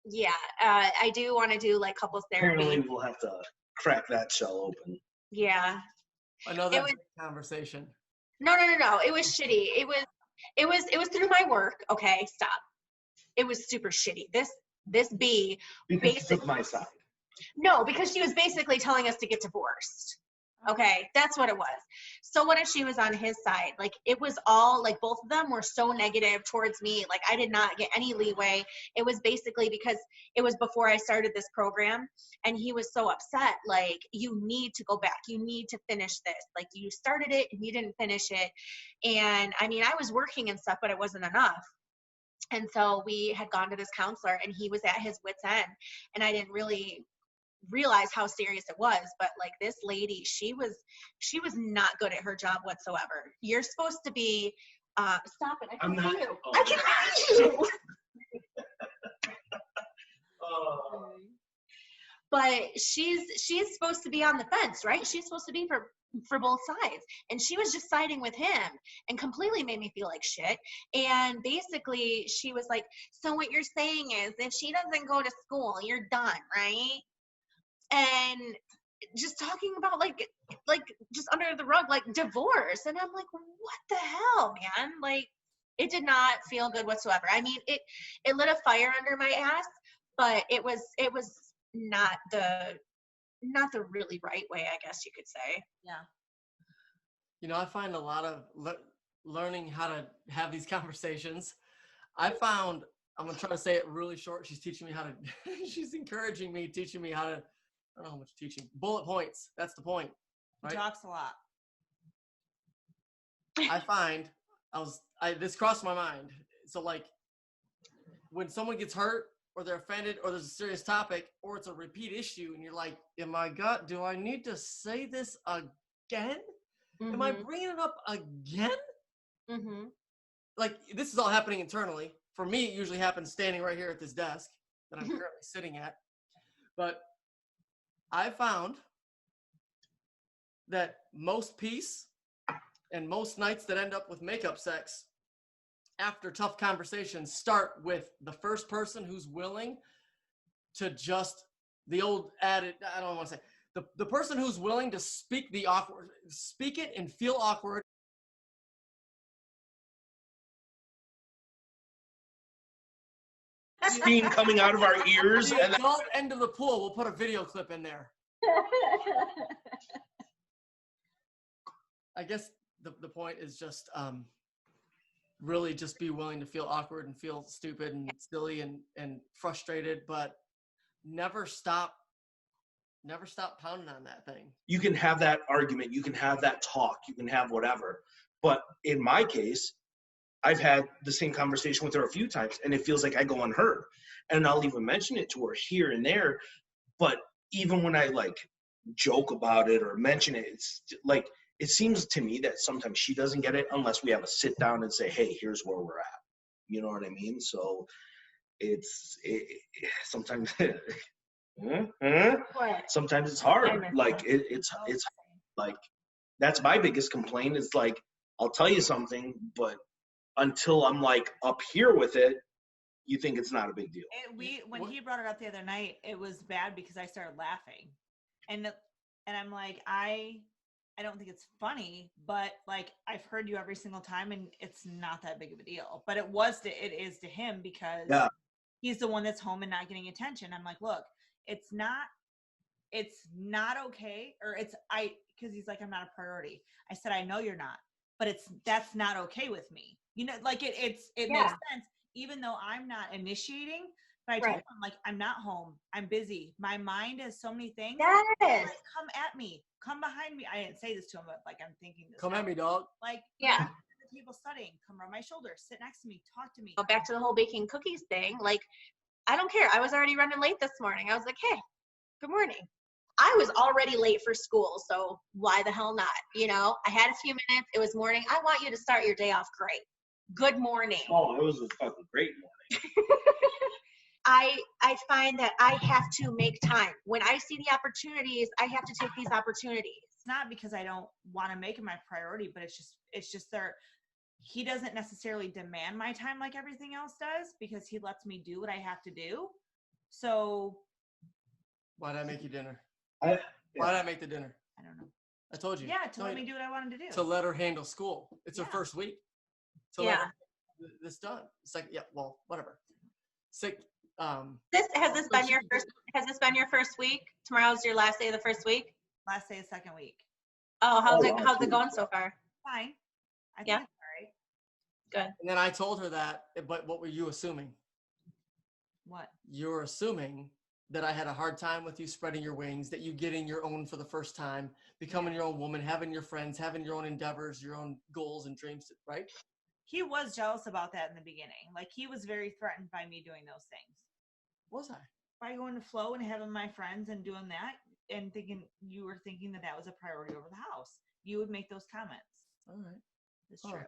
S5: Yeah, I do want to do like couples therapy.
S4: Apparently, we'll have to crack that shell open.
S5: Yeah.
S1: Another conversation.
S5: No. It was shitty. It was through my work. Okay, stop. It was super shitty. This bee
S4: basically took my side.
S5: No, because she was basically telling us to get divorced. Okay, that's what it was. So what if she was on his side? Like, it was all, like, both of them were so negative towards me. Like, I did not get any leeway. It was basically because it was before I started this program, and he was so upset. Like, you need to go back. You need to finish this. Like, you started it, and you didn't finish it. And, I mean, I was working and stuff, but it wasn't enough. And so we had gone to this counselor, and he was at his wit's end, and I didn't really realize how serious it was. But like, this lady, she was not good at her job whatsoever. You're supposed to be stop it, I can see you. I can see you. But she's supposed to be on the fence, right? She's supposed to be for both sides, and she was just siding with him and completely made me feel like shit. And basically she was like, so what you're saying is if she doesn't go to school, you're done, right? And just talking about like just under the rug, like divorce. And I'm like, what the hell, man? Like, it did not feel good whatsoever. I mean, it lit a fire under my ass, but it was not the really right way, I guess you could say.
S3: Yeah.
S1: You know, I find a lot of learning how to have these conversations. I'm going to try to say it really short. She's teaching me how to, she's encouraging me, teaching me how to, I don't know how much teaching. Bullet points. That's the point. Right?
S3: He talks a lot.
S1: I find this crossed my mind. So like, when someone gets hurt or they're offended or there's a serious topic or it's a repeat issue and you're like, do I need to say this again? Mm-hmm. Am I bringing it up again?
S5: Mm-hmm.
S1: Like, this is all happening internally. for me, it usually happens standing right here at this desk that I'm currently sitting at. But I found that most peace and most nights that end up with makeup sex after tough conversations start with the first person who's willing to just the old adage, I don't want to say, the person who's willing to speak it and feel awkward.
S4: Steam coming out of our ears.
S1: The adult end of the pool, we'll put a video clip in there. I guess the point is just really just be willing to feel awkward and feel stupid and silly and frustrated, but never stop pounding on that thing.
S4: You can have that argument, you can have that talk, you can have whatever. But in my case, I've had the same conversation with her a few times, and it feels like I go unheard. And I'll even mention it to her here and there. But even when I like joke about it or mention it, it's like, it seems to me that sometimes she doesn't get it unless we have a sit down and say, hey, here's where we're at. You know what I mean? So sometimes sometimes it's hard. Like it's like, that's my biggest complaint is like, I'll tell you something, but until I'm like up here with it, you think it's not a big deal.
S3: When he brought it up the other night, it was bad because I started laughing, and I'm like, I don't think it's funny, but like I've heard you every single time, and it's not that big of a deal. But it is to him because he's the one that's home and not getting attention. I'm like, look, it's not okay, or because he's like, I'm not a priority. I said, I know you're not, but that's not okay with me. You know, like it makes sense, even though I'm not initiating. But I told him, like, I'm not home. I'm busy. My mind has so many things.
S5: Yes.
S3: Like, come at me. Come behind me. I didn't say this to him, but like I'm thinking this.
S1: Come at me, dog.
S3: Like,
S5: yeah.
S3: At the table studying. Come rub my shoulder. Sit next to me. Talk to me.
S5: Go back to the whole baking cookies thing. Like, I don't care. I was already running late this morning. I was like, hey, good morning. I was already late for school, so why the hell not? You know, I had a few minutes. It was morning. I want you to start your day off great. Good morning.
S4: Oh, it was a fucking great morning.
S5: I find that I have to make time. When I see the opportunities, I have to take these opportunities.
S3: It's not because I don't want to make it my priority, but it's just there. He doesn't necessarily demand my time like everything else does because he lets me do what I have to do. So
S1: why'd I make you dinner?
S4: Why'd
S1: I make the dinner?
S3: I don't know.
S1: I told you.
S3: Yeah, to let me do what I wanted to do.
S1: To let her handle school. It's her first week. To let her this done. It's like, well, whatever. Sick.
S5: Has this been your first week? Tomorrow's your last day of the first week?
S3: Last day of second week.
S5: Oh, how's it going so far?
S3: Fine. I think it's all right.
S5: Good.
S1: And then I told her that, but what were you assuming?
S3: What?
S1: You're assuming that I had a hard time with you spreading your wings, that you getting your own for the first time, becoming your own woman, having your friends, having your own endeavors, your own goals and dreams, right?
S3: He was jealous about that in the beginning. Like, he was very threatened by me doing those things.
S1: Was I?
S3: By going to Flow and having my friends and doing that and you were thinking that was a priority over the house. You would make those comments.
S1: All right.
S3: It's true.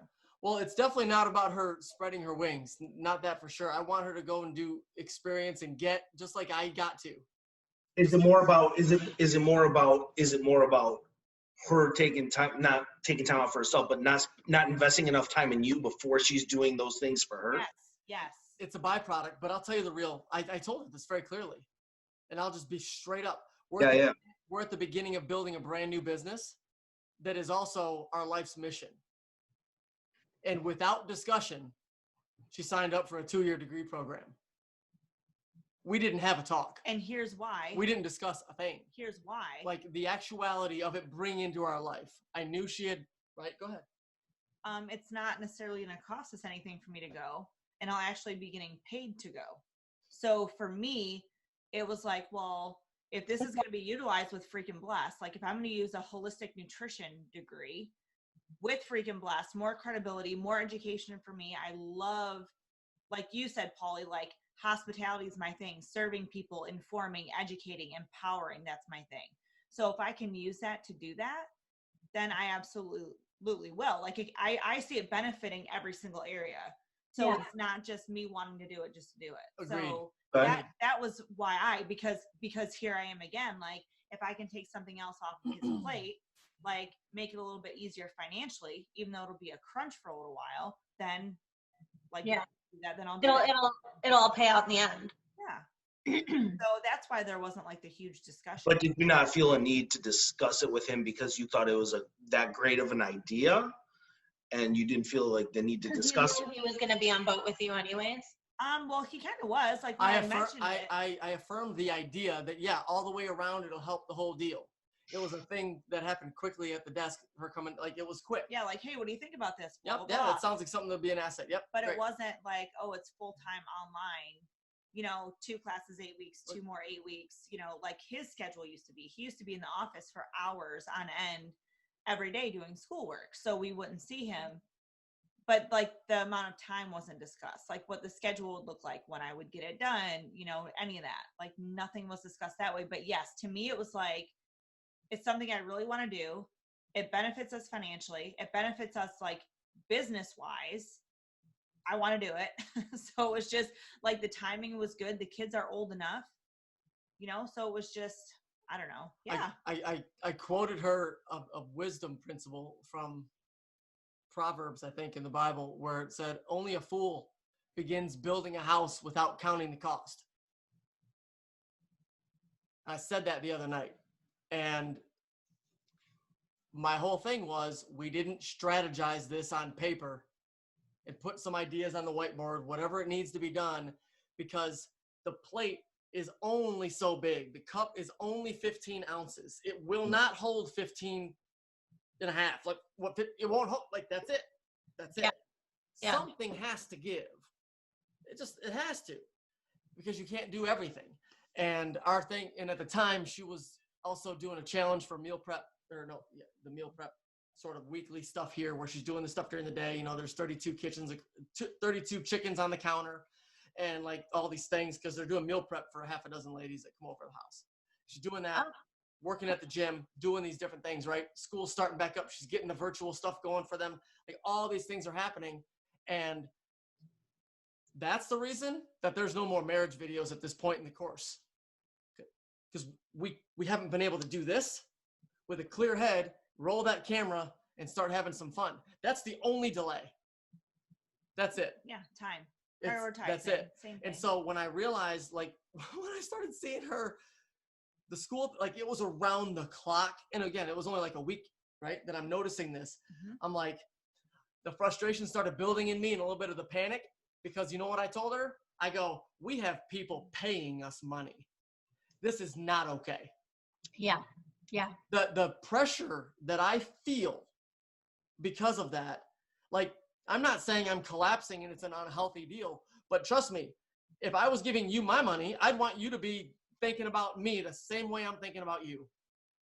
S1: Well, it's definitely not about her spreading her wings. Not that for sure. I want her to go and do experience and get just like I got to.
S4: Is it more about her taking time, not taking time out for herself, but not investing enough time in you before she's doing those things for her?
S3: Yes.
S1: It's a byproduct, but I'll tell you the real. I told her this very clearly, and I'll just be straight up. We're at the beginning of building a brand new business that is also our life's mission. And without discussion, she signed up for a 2-year degree program. We didn't have a talk.
S3: And here's why.
S1: We didn't discuss a thing.
S3: Here's why.
S1: Like the actuality of it bringing into our life. I knew she had, right? Go ahead.
S3: It's not necessarily going to cost us anything for me to go, and I'll actually be getting paid to go. So for me, it was like, well, if this is going to be utilized with Freakin Blast, like if I'm going to use a holistic nutrition degree with Freakin Blast, more credibility, more education for me. I love, like you said, Paulie, like hospitality is my thing. Serving people, informing, educating, empowering, that's my thing. So if I can use that to do that, then I absolutely will. Like I see it benefiting every single area. So
S2: Yeah.
S3: it's not just me wanting to do it just to do it.
S1: Agreed.
S3: So
S4: Okay.
S3: that was why because here I am again, like if I can take something else off of his plate, like make it a little bit easier financially, even though it'll be a crunch for a little while, then like
S2: Yeah.
S3: do that, then I'll do it.
S5: It'll all pay out in the end.
S3: Yeah. So that's why there wasn't like the huge discussion.
S4: But did you not feel a need to discuss it with him because you thought it was that great of an idea, and you didn't feel like the need to discuss it?
S5: He was going to be on boat with you anyways.
S3: Well, he kind of was like when I mentioned it.
S1: I affirmed the idea that all the way around it'll help the whole deal. It was a thing that happened quickly at the desk. Her coming, like it was quick.
S3: Yeah, like, hey, what do you think about this? Blah,
S1: Yep,
S3: blah,
S1: yeah,
S3: blah.
S1: it sounds like something that'd be an asset. Yep.
S3: But
S1: great.
S3: it wasn't like, oh, it's full-time online, 2 classes, 8 weeks, 2 more 8 weeks, like his schedule used to be. He used to be in the office for hours on end every day doing schoolwork. So we wouldn't see him. But like the amount of time wasn't discussed, like what the schedule would look like when I would get it done, any of that. Like nothing was discussed that way. But yes, to me, it was like, it's something I really want to do. It benefits us financially. It benefits us like business wise. I want to do it. So it was just like the timing was good. The kids are old enough, so it was just, I don't know. Yeah.
S1: I quoted her a wisdom principle from Proverbs, I think, in the Bible, where it said, only a fool begins building a house without counting the cost. I said that the other night. And my whole thing was, we didn't strategize this on paper and put some ideas on the whiteboard, whatever it needs to be done, because the plate is only so big. The cup is only 15 ounces. It will not hold 15 and a half. Like it won't hold, like that's it. That's it.
S5: Yeah.
S1: Something has to give. It has to, because you can't do everything. And our thing, and at the time she was also doing a challenge for meal prep, the meal prep sort of weekly stuff here, where she's doing the stuff during the day. There's 32 32 chickens on the counter, and like all these things, because they're doing meal prep for a half a dozen ladies that come over the house. She's doing that, working at the gym, doing these different things, right? School's starting back up. She's getting the virtual stuff going for them. Like all these things are happening. And that's the reason that there's no more marriage videos at this point in the course. Because we haven't been able to do this with a clear head, roll that camera, and start having some fun. That's the only delay. That's it.
S3: Yeah. Time.
S1: That's it.
S3: Same thing.
S1: And so when I realized, like, when I started seeing her, the school, like, it was around the clock. And again, it was only like a week, right, that I'm noticing this.
S3: Mm-hmm.
S1: I'm like, the frustration started building in me, and a little bit of the panic, because you know what I told her? I go, we have people paying us money. This is not okay.
S5: Yeah. Yeah.
S1: The pressure that I feel because of that, like, I'm not saying I'm collapsing and it's an unhealthy deal, but trust me, if I was giving you my money, I'd want you to be thinking about me the same way I'm thinking about you.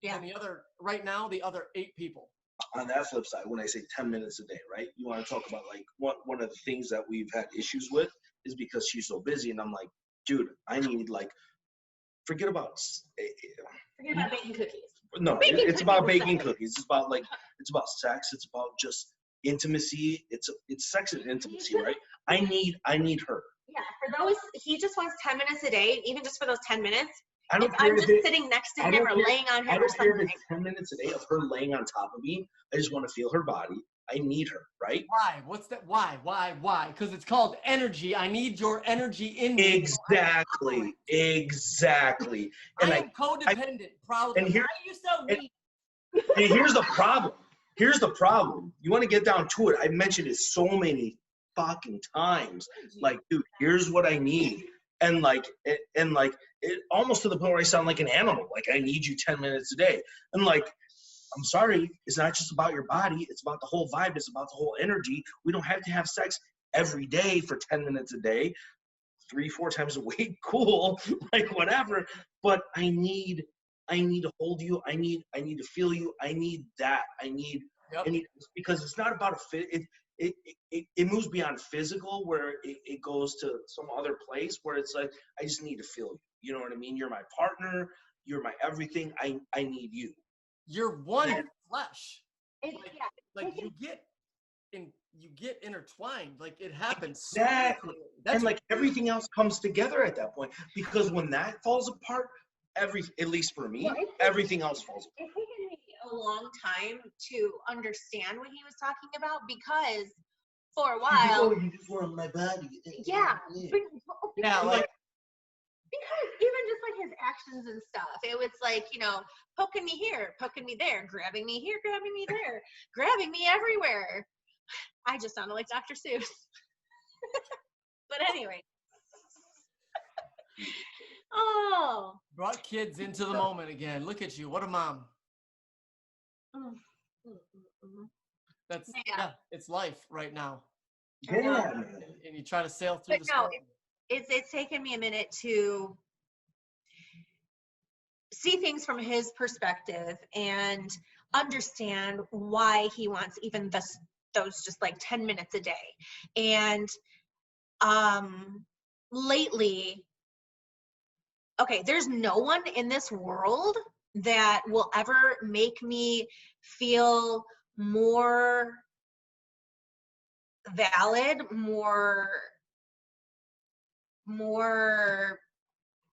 S5: Yeah.
S1: And right now, the other 8 people.
S4: On that flip side, when I say 10 minutes a day, right? You want to talk about like one of the things that we've had issues with is because she's so busy, and I'm like, dude, I need like, forget about
S5: baking cookies.
S4: No, it's about baking cookies. It's about sex. It's about just intimacy. It's sex and intimacy, right? I need her.
S5: Yeah, for those, he just wants 10 minutes a day, even just for those 10 minutes.
S4: I don't
S5: If
S4: care
S5: I'm
S4: if
S5: just sitting next to him or laying on
S4: I
S5: him or
S4: don't care if
S5: something.
S4: it's 10 minutes a day of her laying on top of me. I just want to feel her body. I need her, right?
S1: Why? What's that? Why? Because it's called energy. I need your energy in me.
S4: Exactly. And
S1: I am codependent, proudly.
S4: and here-
S3: Why are you so weak?
S4: And here's the problem. You want to get down to it. I mentioned it so many fucking times. Like, dude, here's what I need. And it almost to the point where I sound like an animal. Like, I need you 10 minutes a day. And like, I'm sorry, it's not just about your body. It's about the whole vibe. It's about the whole energy. We don't have to have sex every day for 10 minutes a day, 3-4 times a week. Cool, like whatever. But I need to hold you. I need to feel you. I need that. I need because it's not about a fit. It moves beyond physical, where it goes to some other place where it's like, I just need to feel you. You know what I mean? You're my partner. You're my everything. I need you.
S1: You're one flesh.
S5: Yeah.
S1: Like you get in you get intertwined. Like it happens. So
S6: Exactly.
S1: quickly. That's
S6: And like everything else comes together at that point, because when that falls apart, at least for me,
S5: Well, it's-
S6: everything else falls apart.
S5: It's taken me a long time to understand what he was talking about, because for a while,
S6: you just want my body.
S5: yeah, but,
S1: yeah, like
S5: because even just like his actions and stuff, it was like, you know, poking me here, poking me there, grabbing me here, grabbing me there, grabbing me everywhere. I just sounded like Dr. Seuss. But anyway. Oh.
S1: brought kids into the moment again. Look at you. What a mom. That's
S5: Yeah.
S1: it's life right now.
S6: Yeah.
S1: And you try to sail through
S5: But
S1: the
S5: no,
S1: storm.
S5: it's taken me a minute to see things from his perspective and understand why he wants even those just like 10 minutes a day. And lately, okay, there's no one in this world that will ever make me feel more valid, more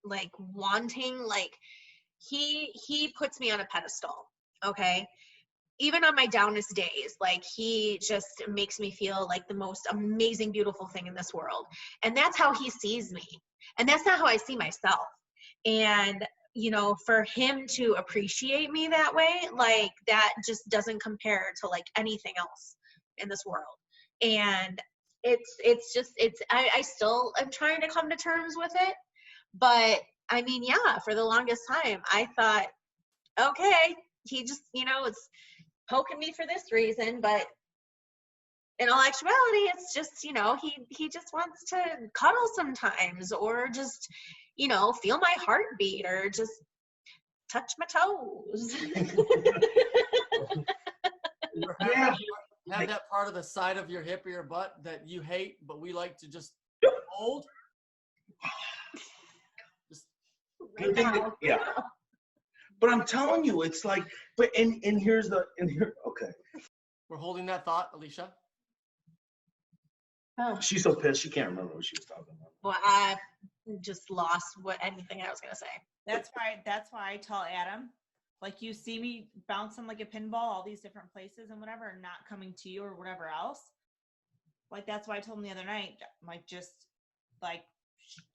S5: like wanting. Like he puts me on a pedestal, okay? Even on my downest days, like he just makes me feel like the most amazing, beautiful thing in this world. And that's how he sees me. And that's not how I see myself. And, you know, for him to appreciate me that way, like that just doesn't compare to like anything else in this world. And I still am trying to come to terms with it. But I mean, yeah, for the longest time, I thought, okay, he just, you know, it's poking me for this reason, but in all actuality, it's just, you know, he just wants to cuddle sometimes, or just, you know, feel my heartbeat, or just touch my toes.
S6: Yeah.
S1: Have that part of the side of your hip or your butt that you hate, but we like to just hold. Just
S6: Good thing that, yeah. But I'm telling you, it's like, but and here's okay.
S1: we're holding that thought, Alicia.
S5: Oh.
S6: She's so pissed she can't remember what she was talking about.
S5: Well, I just lost anything I was gonna say.
S3: That's why I tell Adam, like, you see me bouncing like a pinball all these different places and whatever, and not coming to you or whatever else. Like, that's why I told him the other night, like, just like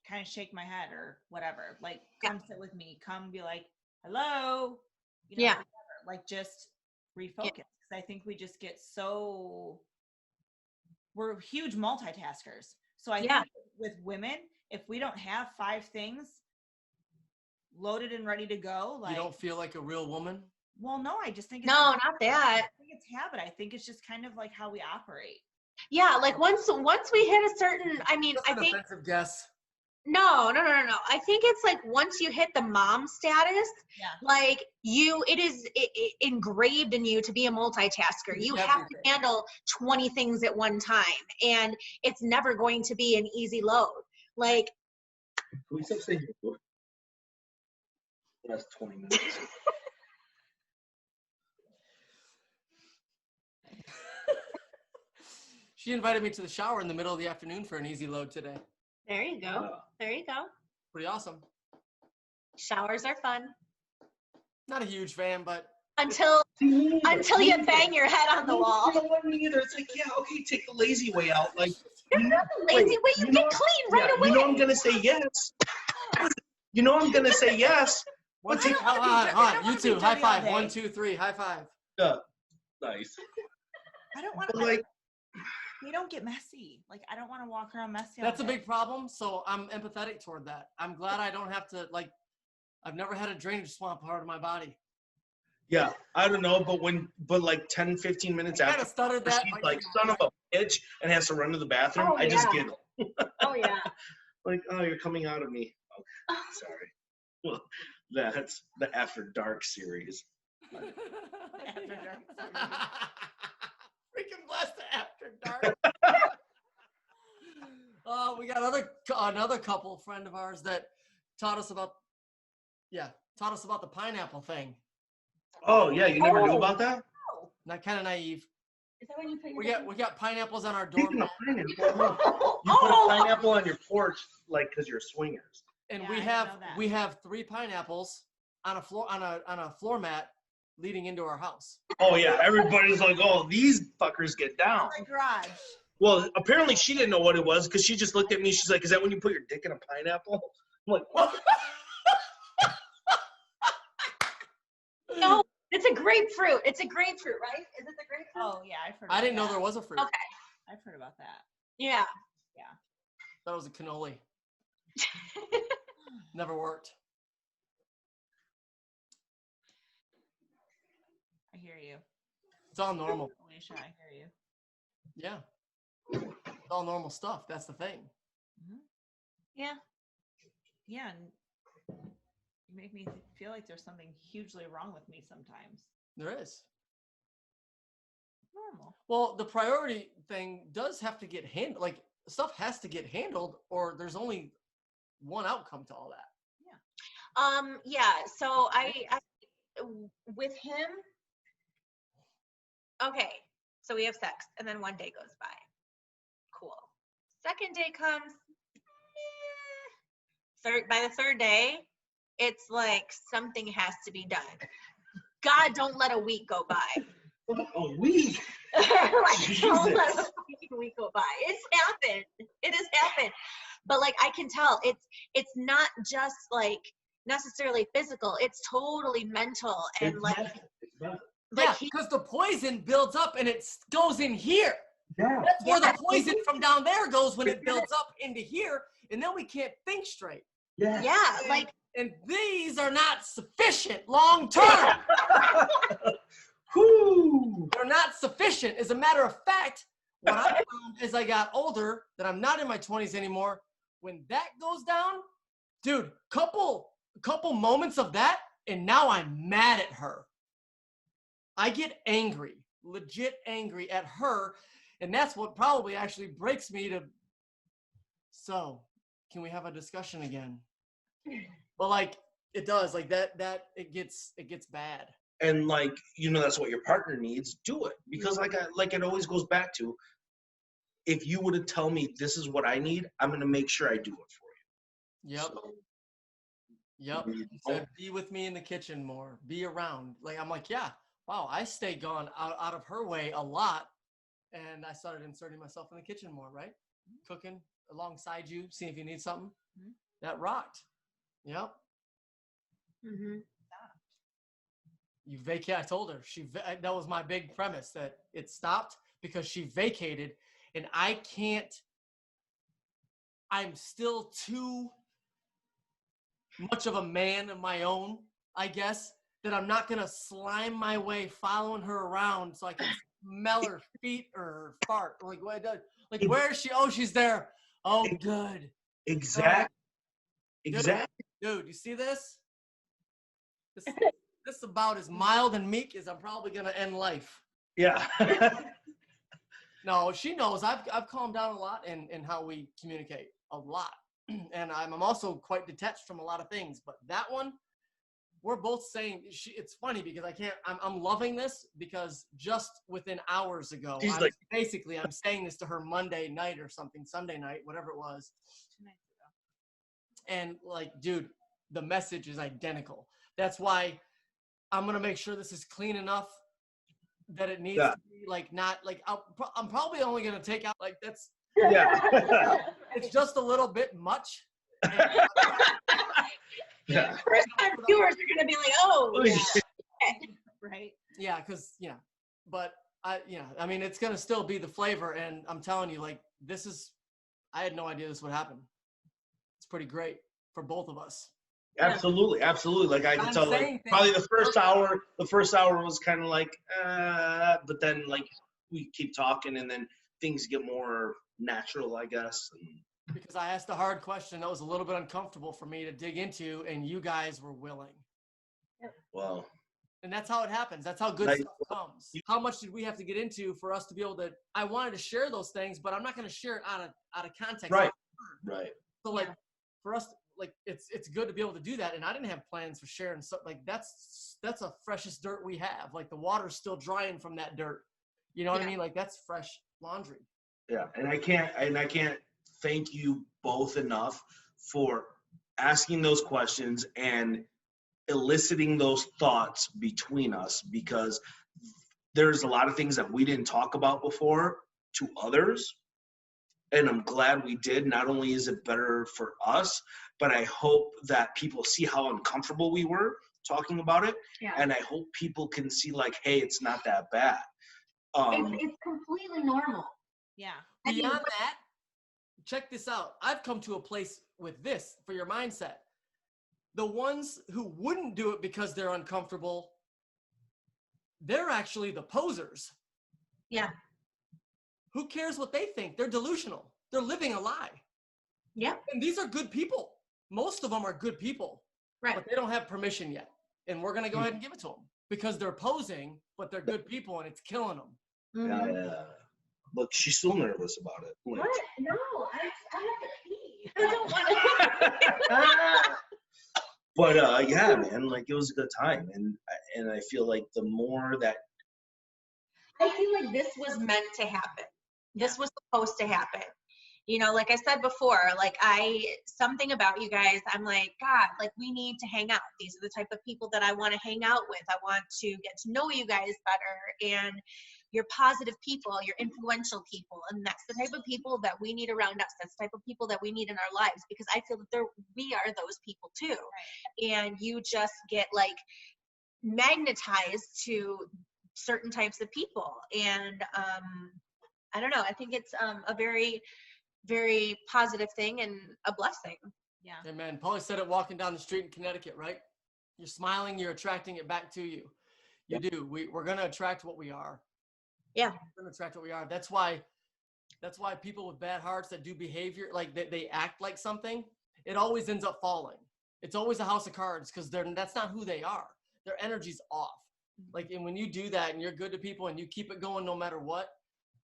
S3: kind of shake my head or whatever. Like, come sit with me, come be like, hello, you know, whatever. Like, just refocus. Because I think we just get we're huge multitaskers. So I think with women, if we don't have 5 things loaded and ready to go, like,
S1: you don't feel like a real woman.
S3: Well, no, I just think
S5: not that.
S3: I think it's habit. I think it's just kind of like how we operate.
S5: Yeah, like once we hit a certain, I mean,
S1: That's
S5: I
S1: an
S5: think
S1: offensive guess.
S5: No. I think it's like once you hit the mom status, like it is engraved in you to be a multitasker. You have to handle 20 things at one time, and it's never going to be an easy load. Like,
S6: Can we stop saying your That's 20 minutes.
S1: She invited me to the shower in the middle of the afternoon for an easy load today.
S5: there you go. There you go.
S1: Pretty awesome.
S5: Showers are fun.
S1: Not a huge fan, but
S5: Until you bang your head on the wall.
S6: You know what, me either. It's like, yeah, okay, take the lazy way out. Like,
S5: You're not the lazy way. You get clean right away.
S6: You know I'm gonna say yes. You know I'm gonna say yes.
S1: One, two, you two, high five. 1, 2, 3, high five.
S6: Nice.
S3: I don't want to
S6: Like,
S3: they don't get messy. Like, I don't want to walk around messy.
S1: That's a big problem. So I'm empathetic toward that. I'm glad I don't have to, like, I've never had a drainage swamp part of my body.
S6: yeah, I don't know, but like 10, 15 minutes
S1: I kind
S6: after,
S1: of stuttered that.
S6: she's like, son of a bitch, and has to run to the bathroom.
S5: Oh,
S6: I just
S5: yeah.
S6: giggle.
S5: Oh yeah.
S6: Like, oh, you're coming out of me. Okay, sorry. Well, that's the After Dark series.
S3: After dark.
S1: Freaking blessed After Dark. We got another couple friend of ours that taught us about the pineapple thing.
S6: Oh yeah, you never knew about that?
S1: Not kind of naive.
S5: Is that when you put your
S1: We got pineapples on our
S6: Speaking
S1: doormat,
S6: of pineapple, you put a pineapple on your porch, like, because you're swingers.
S1: and
S3: Yeah,
S1: we
S3: I didn't
S1: have
S3: know that.
S1: 3 pineapples on a floor mat leading into our house.
S6: Oh yeah, everybody's like, oh, these fuckers get down.
S3: My garage.
S6: Well, apparently she didn't know what it was because she just looked at me. She's like, is that when you put your dick in a pineapple? I'm like, what?
S5: No, it's a grapefruit. It's a grapefruit, right? Is it the grapefruit?
S3: Oh yeah, I've heard.
S1: I didn't know
S3: that.
S1: there was a fruit.
S5: Okay.
S3: I've heard about that.
S5: Yeah.
S1: That was a cannoli. Never worked.
S3: I hear you.
S1: It's all normal.
S3: Alicia, I hear you.
S1: Yeah. It's all normal stuff. That's the thing.
S5: Yeah.
S3: Yeah, and you make me feel like there's something hugely wrong with me sometimes.
S1: There is.
S3: Normal.
S1: Well, the priority thing does have to get handled. Like, stuff has to get handled, or there's only one outcome to all that.
S5: Yeah. So I with him. Okay. So we have sex, and then one day goes by. Cool. Second day comes. By the third day, it's like something has to be done. God, don't let a week go by.
S6: A week?
S5: Like, don't let a week go by. It's happened. It has happened. But like, I can tell it's not just like necessarily physical. It's totally mental and like.
S1: Yeah, because the poison builds up and it goes in here.
S6: Yeah.
S1: That's where the poison from down there goes when it builds up into here, and then we can't think straight.
S5: Yeah, like.
S1: And these are not sufficient long term. They're not sufficient. As a matter of fact, what I found as I got older, that I'm not in my 20s anymore, when that goes down, dude, couple moments of that, and now I'm mad at her. I get angry, legit angry at her, and that's what probably actually breaks me to, so, can we have a discussion again? But like, it does, like that it gets bad.
S6: And like, that's what your partner needs. Do it, because like it always goes back to, if you were to tell me this is what I need, I'm gonna make sure I do it for you.
S1: Yep.
S6: So,
S1: Yep. He said, be with me in the kitchen more. Be around. Like, I'm like, yeah. Wow, I stay gone out of her way a lot, and I started inserting myself in the kitchen more. Right, cooking alongside you, seeing if you need something. That rocked. Yep.
S5: Mm-hmm.
S1: You vacate. I told her that was my big premise, that it stopped because she vacated, and I can't. I'm still too much of a man of my own, I guess, that I'm not gonna slime my way following her around so I can smell her feet or her fart. Like what? Like where is she? Oh, she's there. Oh, good.
S6: Exactly.
S1: Dude, you see this? This is about as mild and meek as I'm probably gonna end life.
S6: Yeah.
S1: No, she knows. I've calmed down a lot in how we communicate a lot, and I'm also quite detached from a lot of things. But that one, we're both saying it's funny because I'm loving this because just within hours ago, I'm saying this to her Monday night or something, Sunday night, whatever it was.
S3: 2 nights ago. And
S1: like, dude, the message is identical. That's why I'm going to make sure this is clean enough that it needs to be like, not like, I'm probably only going to take out like that's, it's just a little bit much.
S5: Yeah. First time viewers are gonna be like, oh, yeah.
S3: Right?
S1: Yeah, because but I mean, it's gonna still be the flavor, and I'm telling you, like, I had no idea this would happen. It's pretty great for both of us.
S6: Absolutely. Like I can tell, like, probably the first hour was kind of like, but then like we keep talking, and then things get more natural, I guess.
S1: Because I asked a hard question that was a little bit uncomfortable for me to dig into, and you guys were willing.
S6: Well,
S1: and that's how it happens. That's how good stuff comes. How much did we have to get into for us to be able to? I wanted to share those things, but I'm not going to share it out of context.
S6: Right.
S1: So like for us, like it's good to be able to do that. And I didn't have plans for sharing stuff. Like that's the freshest dirt we have. Like the water's still drying from that dirt. You know what I mean? Like that's fresh laundry.
S6: Yeah, and I can't thank you both enough for asking those questions and eliciting those thoughts between us, because there's a lot of things that we didn't talk about before to others, and I'm glad we did. Not only is it better for us, but I hope that people see how uncomfortable we were talking about it, and I hope people can see like, hey, it's not that bad.
S5: It's completely normal.
S3: Yeah.
S1: Beyond that, check this out. I've come to a place with this for your mindset. The ones who wouldn't do it because they're uncomfortable, they're actually the posers.
S5: Yeah.
S1: Who cares what they think? They're delusional. They're living a lie.
S5: Yeah.
S1: And these are good people. Most of them are good people.
S5: Right.
S1: But they don't have permission yet. And we're going to go ahead and give it to them because they're posing, but they're good people and it's killing them.
S5: Mm-hmm.
S6: Yeah. Look, she's still nervous about it. Like,
S5: What? No, I have to pee. I don't want to.
S6: but yeah, man, like it was a good time, and I feel like the more that
S5: I feel like this was meant to happen. This was supposed to happen. You know, like I said before, like something about you guys, I'm like, God, like we need to hang out. These are the type of people that I want to hang out with. I want to get to know you guys better. And you're positive people, you're influential people. And that's the type of people that we need around us. That's the type of people that we need in our lives, because I feel that we are those people too. Right. And you just get like magnetized to certain types of people. And I don't know, I think it's a very, very positive thing and a blessing.
S3: Yeah.
S1: Amen. Paulie said it walking down the street in Connecticut, right? You're smiling, you're attracting it back to you. You do. We're going to attract what we are.
S5: Yeah.
S1: We're going to attract what we are. That's why people with bad hearts that do behavior, like they act like something, it always ends up falling. It's always a house of cards because that's not who they are. Their energy's off. Like, and when you do that and you're good to people and you keep it going no matter what,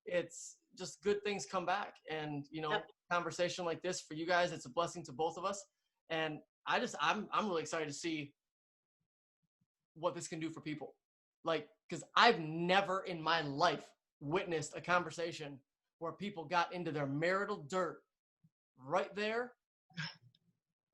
S1: it's just good things come back. And, you know, conversation like this for you guys, it's a blessing to both of us. And I'm really excited to see what this can do for people. Like, because I've never in my life witnessed a conversation where people got into their marital dirt right there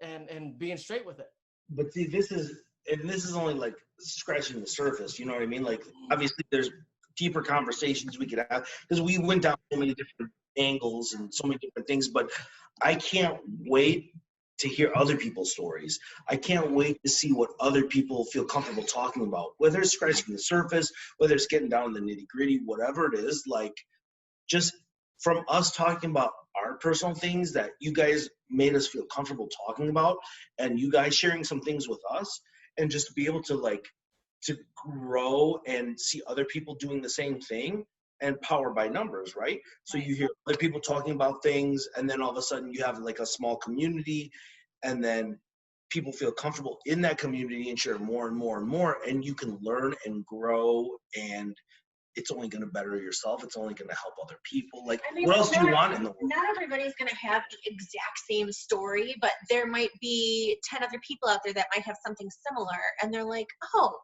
S1: and being straight with it.
S6: But see, this is only like scratching the surface. You know what I mean? Like, obviously, there's deeper conversations we could have because we went down so many different angles and so many different things. But I can't wait to hear other people's stories. I can't wait to see what other people feel comfortable talking about, whether it's scratching the surface, whether it's getting down in the nitty gritty, whatever it is. Like, just from us talking about our personal things that you guys made us feel comfortable talking about, and you guys sharing some things with us, and just to be able to to grow and see other people doing the same thing, and power by numbers, right? So you hear other people talking about things, and then all of a sudden you have like a small community, and then people feel comfortable in that community and share more and more and more, and you can learn and grow, and it's only going to better yourself. It's only going to help other people. Like, I mean, what else do you want in the world?
S5: Not everybody's going to have the exact same story, but there might be 10 other people out there that might have something similar, and they're like, oh,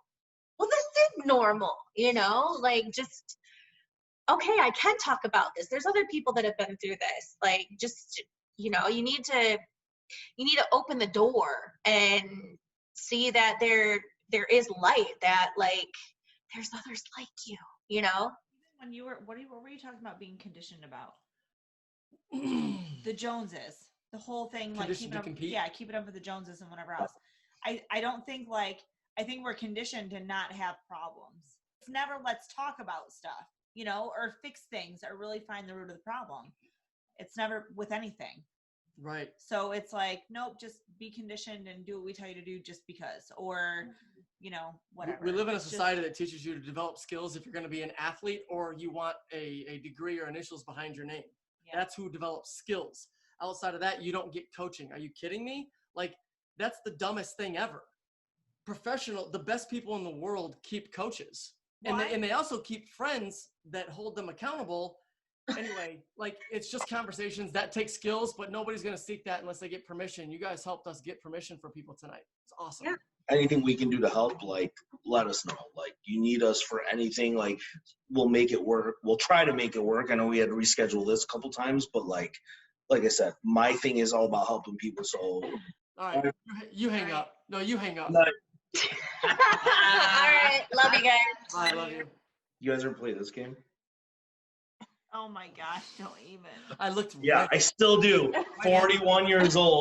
S5: well, this is normal, you know? Like, just, okay, I can talk about this. There's other people that have been through this. Like, just, you know, you need to open the door and see that there is light, that, like, there's others like you. You know,
S3: when you were, what were you talking about being conditioned about? The Joneses, the whole thing, like keeping up with the Joneses and whatever else. I don't think I think we're conditioned to not have problems. It's never let's talk about stuff, you know, or fix things or really find the root of the problem. It's never with anything.
S1: Right.
S3: So it's like, nope, just be conditioned and do what we tell you to do just because, or, you know, whatever.
S1: We live in a society that teaches you to develop skills if you're going to be an athlete or you want a degree or initials behind your name. Yeah. That's who develops skills. Outside of that, you don't get coaching. Are you kidding me? Like, that's the dumbest thing ever. The best people in the world keep coaches. And they also keep friends that hold them accountable anyway, like it's just conversations that take skills, but nobody's gonna seek that unless they get permission. You guys helped us get permission for people tonight. It's awesome.
S5: Yeah.
S6: Anything we can do to help, like, let us know. Like, you need us for anything, like, we'll make it work. We'll try to make it work. I know we had to reschedule this a couple times, but like I said, my thing is all about helping people. So
S1: All right, you hang up. No, you hang up.
S6: No.
S5: All right. Love you guys.
S1: I love you.
S6: You guys ever play this game?
S3: Oh my gosh, don't even.
S1: I looked.
S6: Yeah, I still do. 41 years old.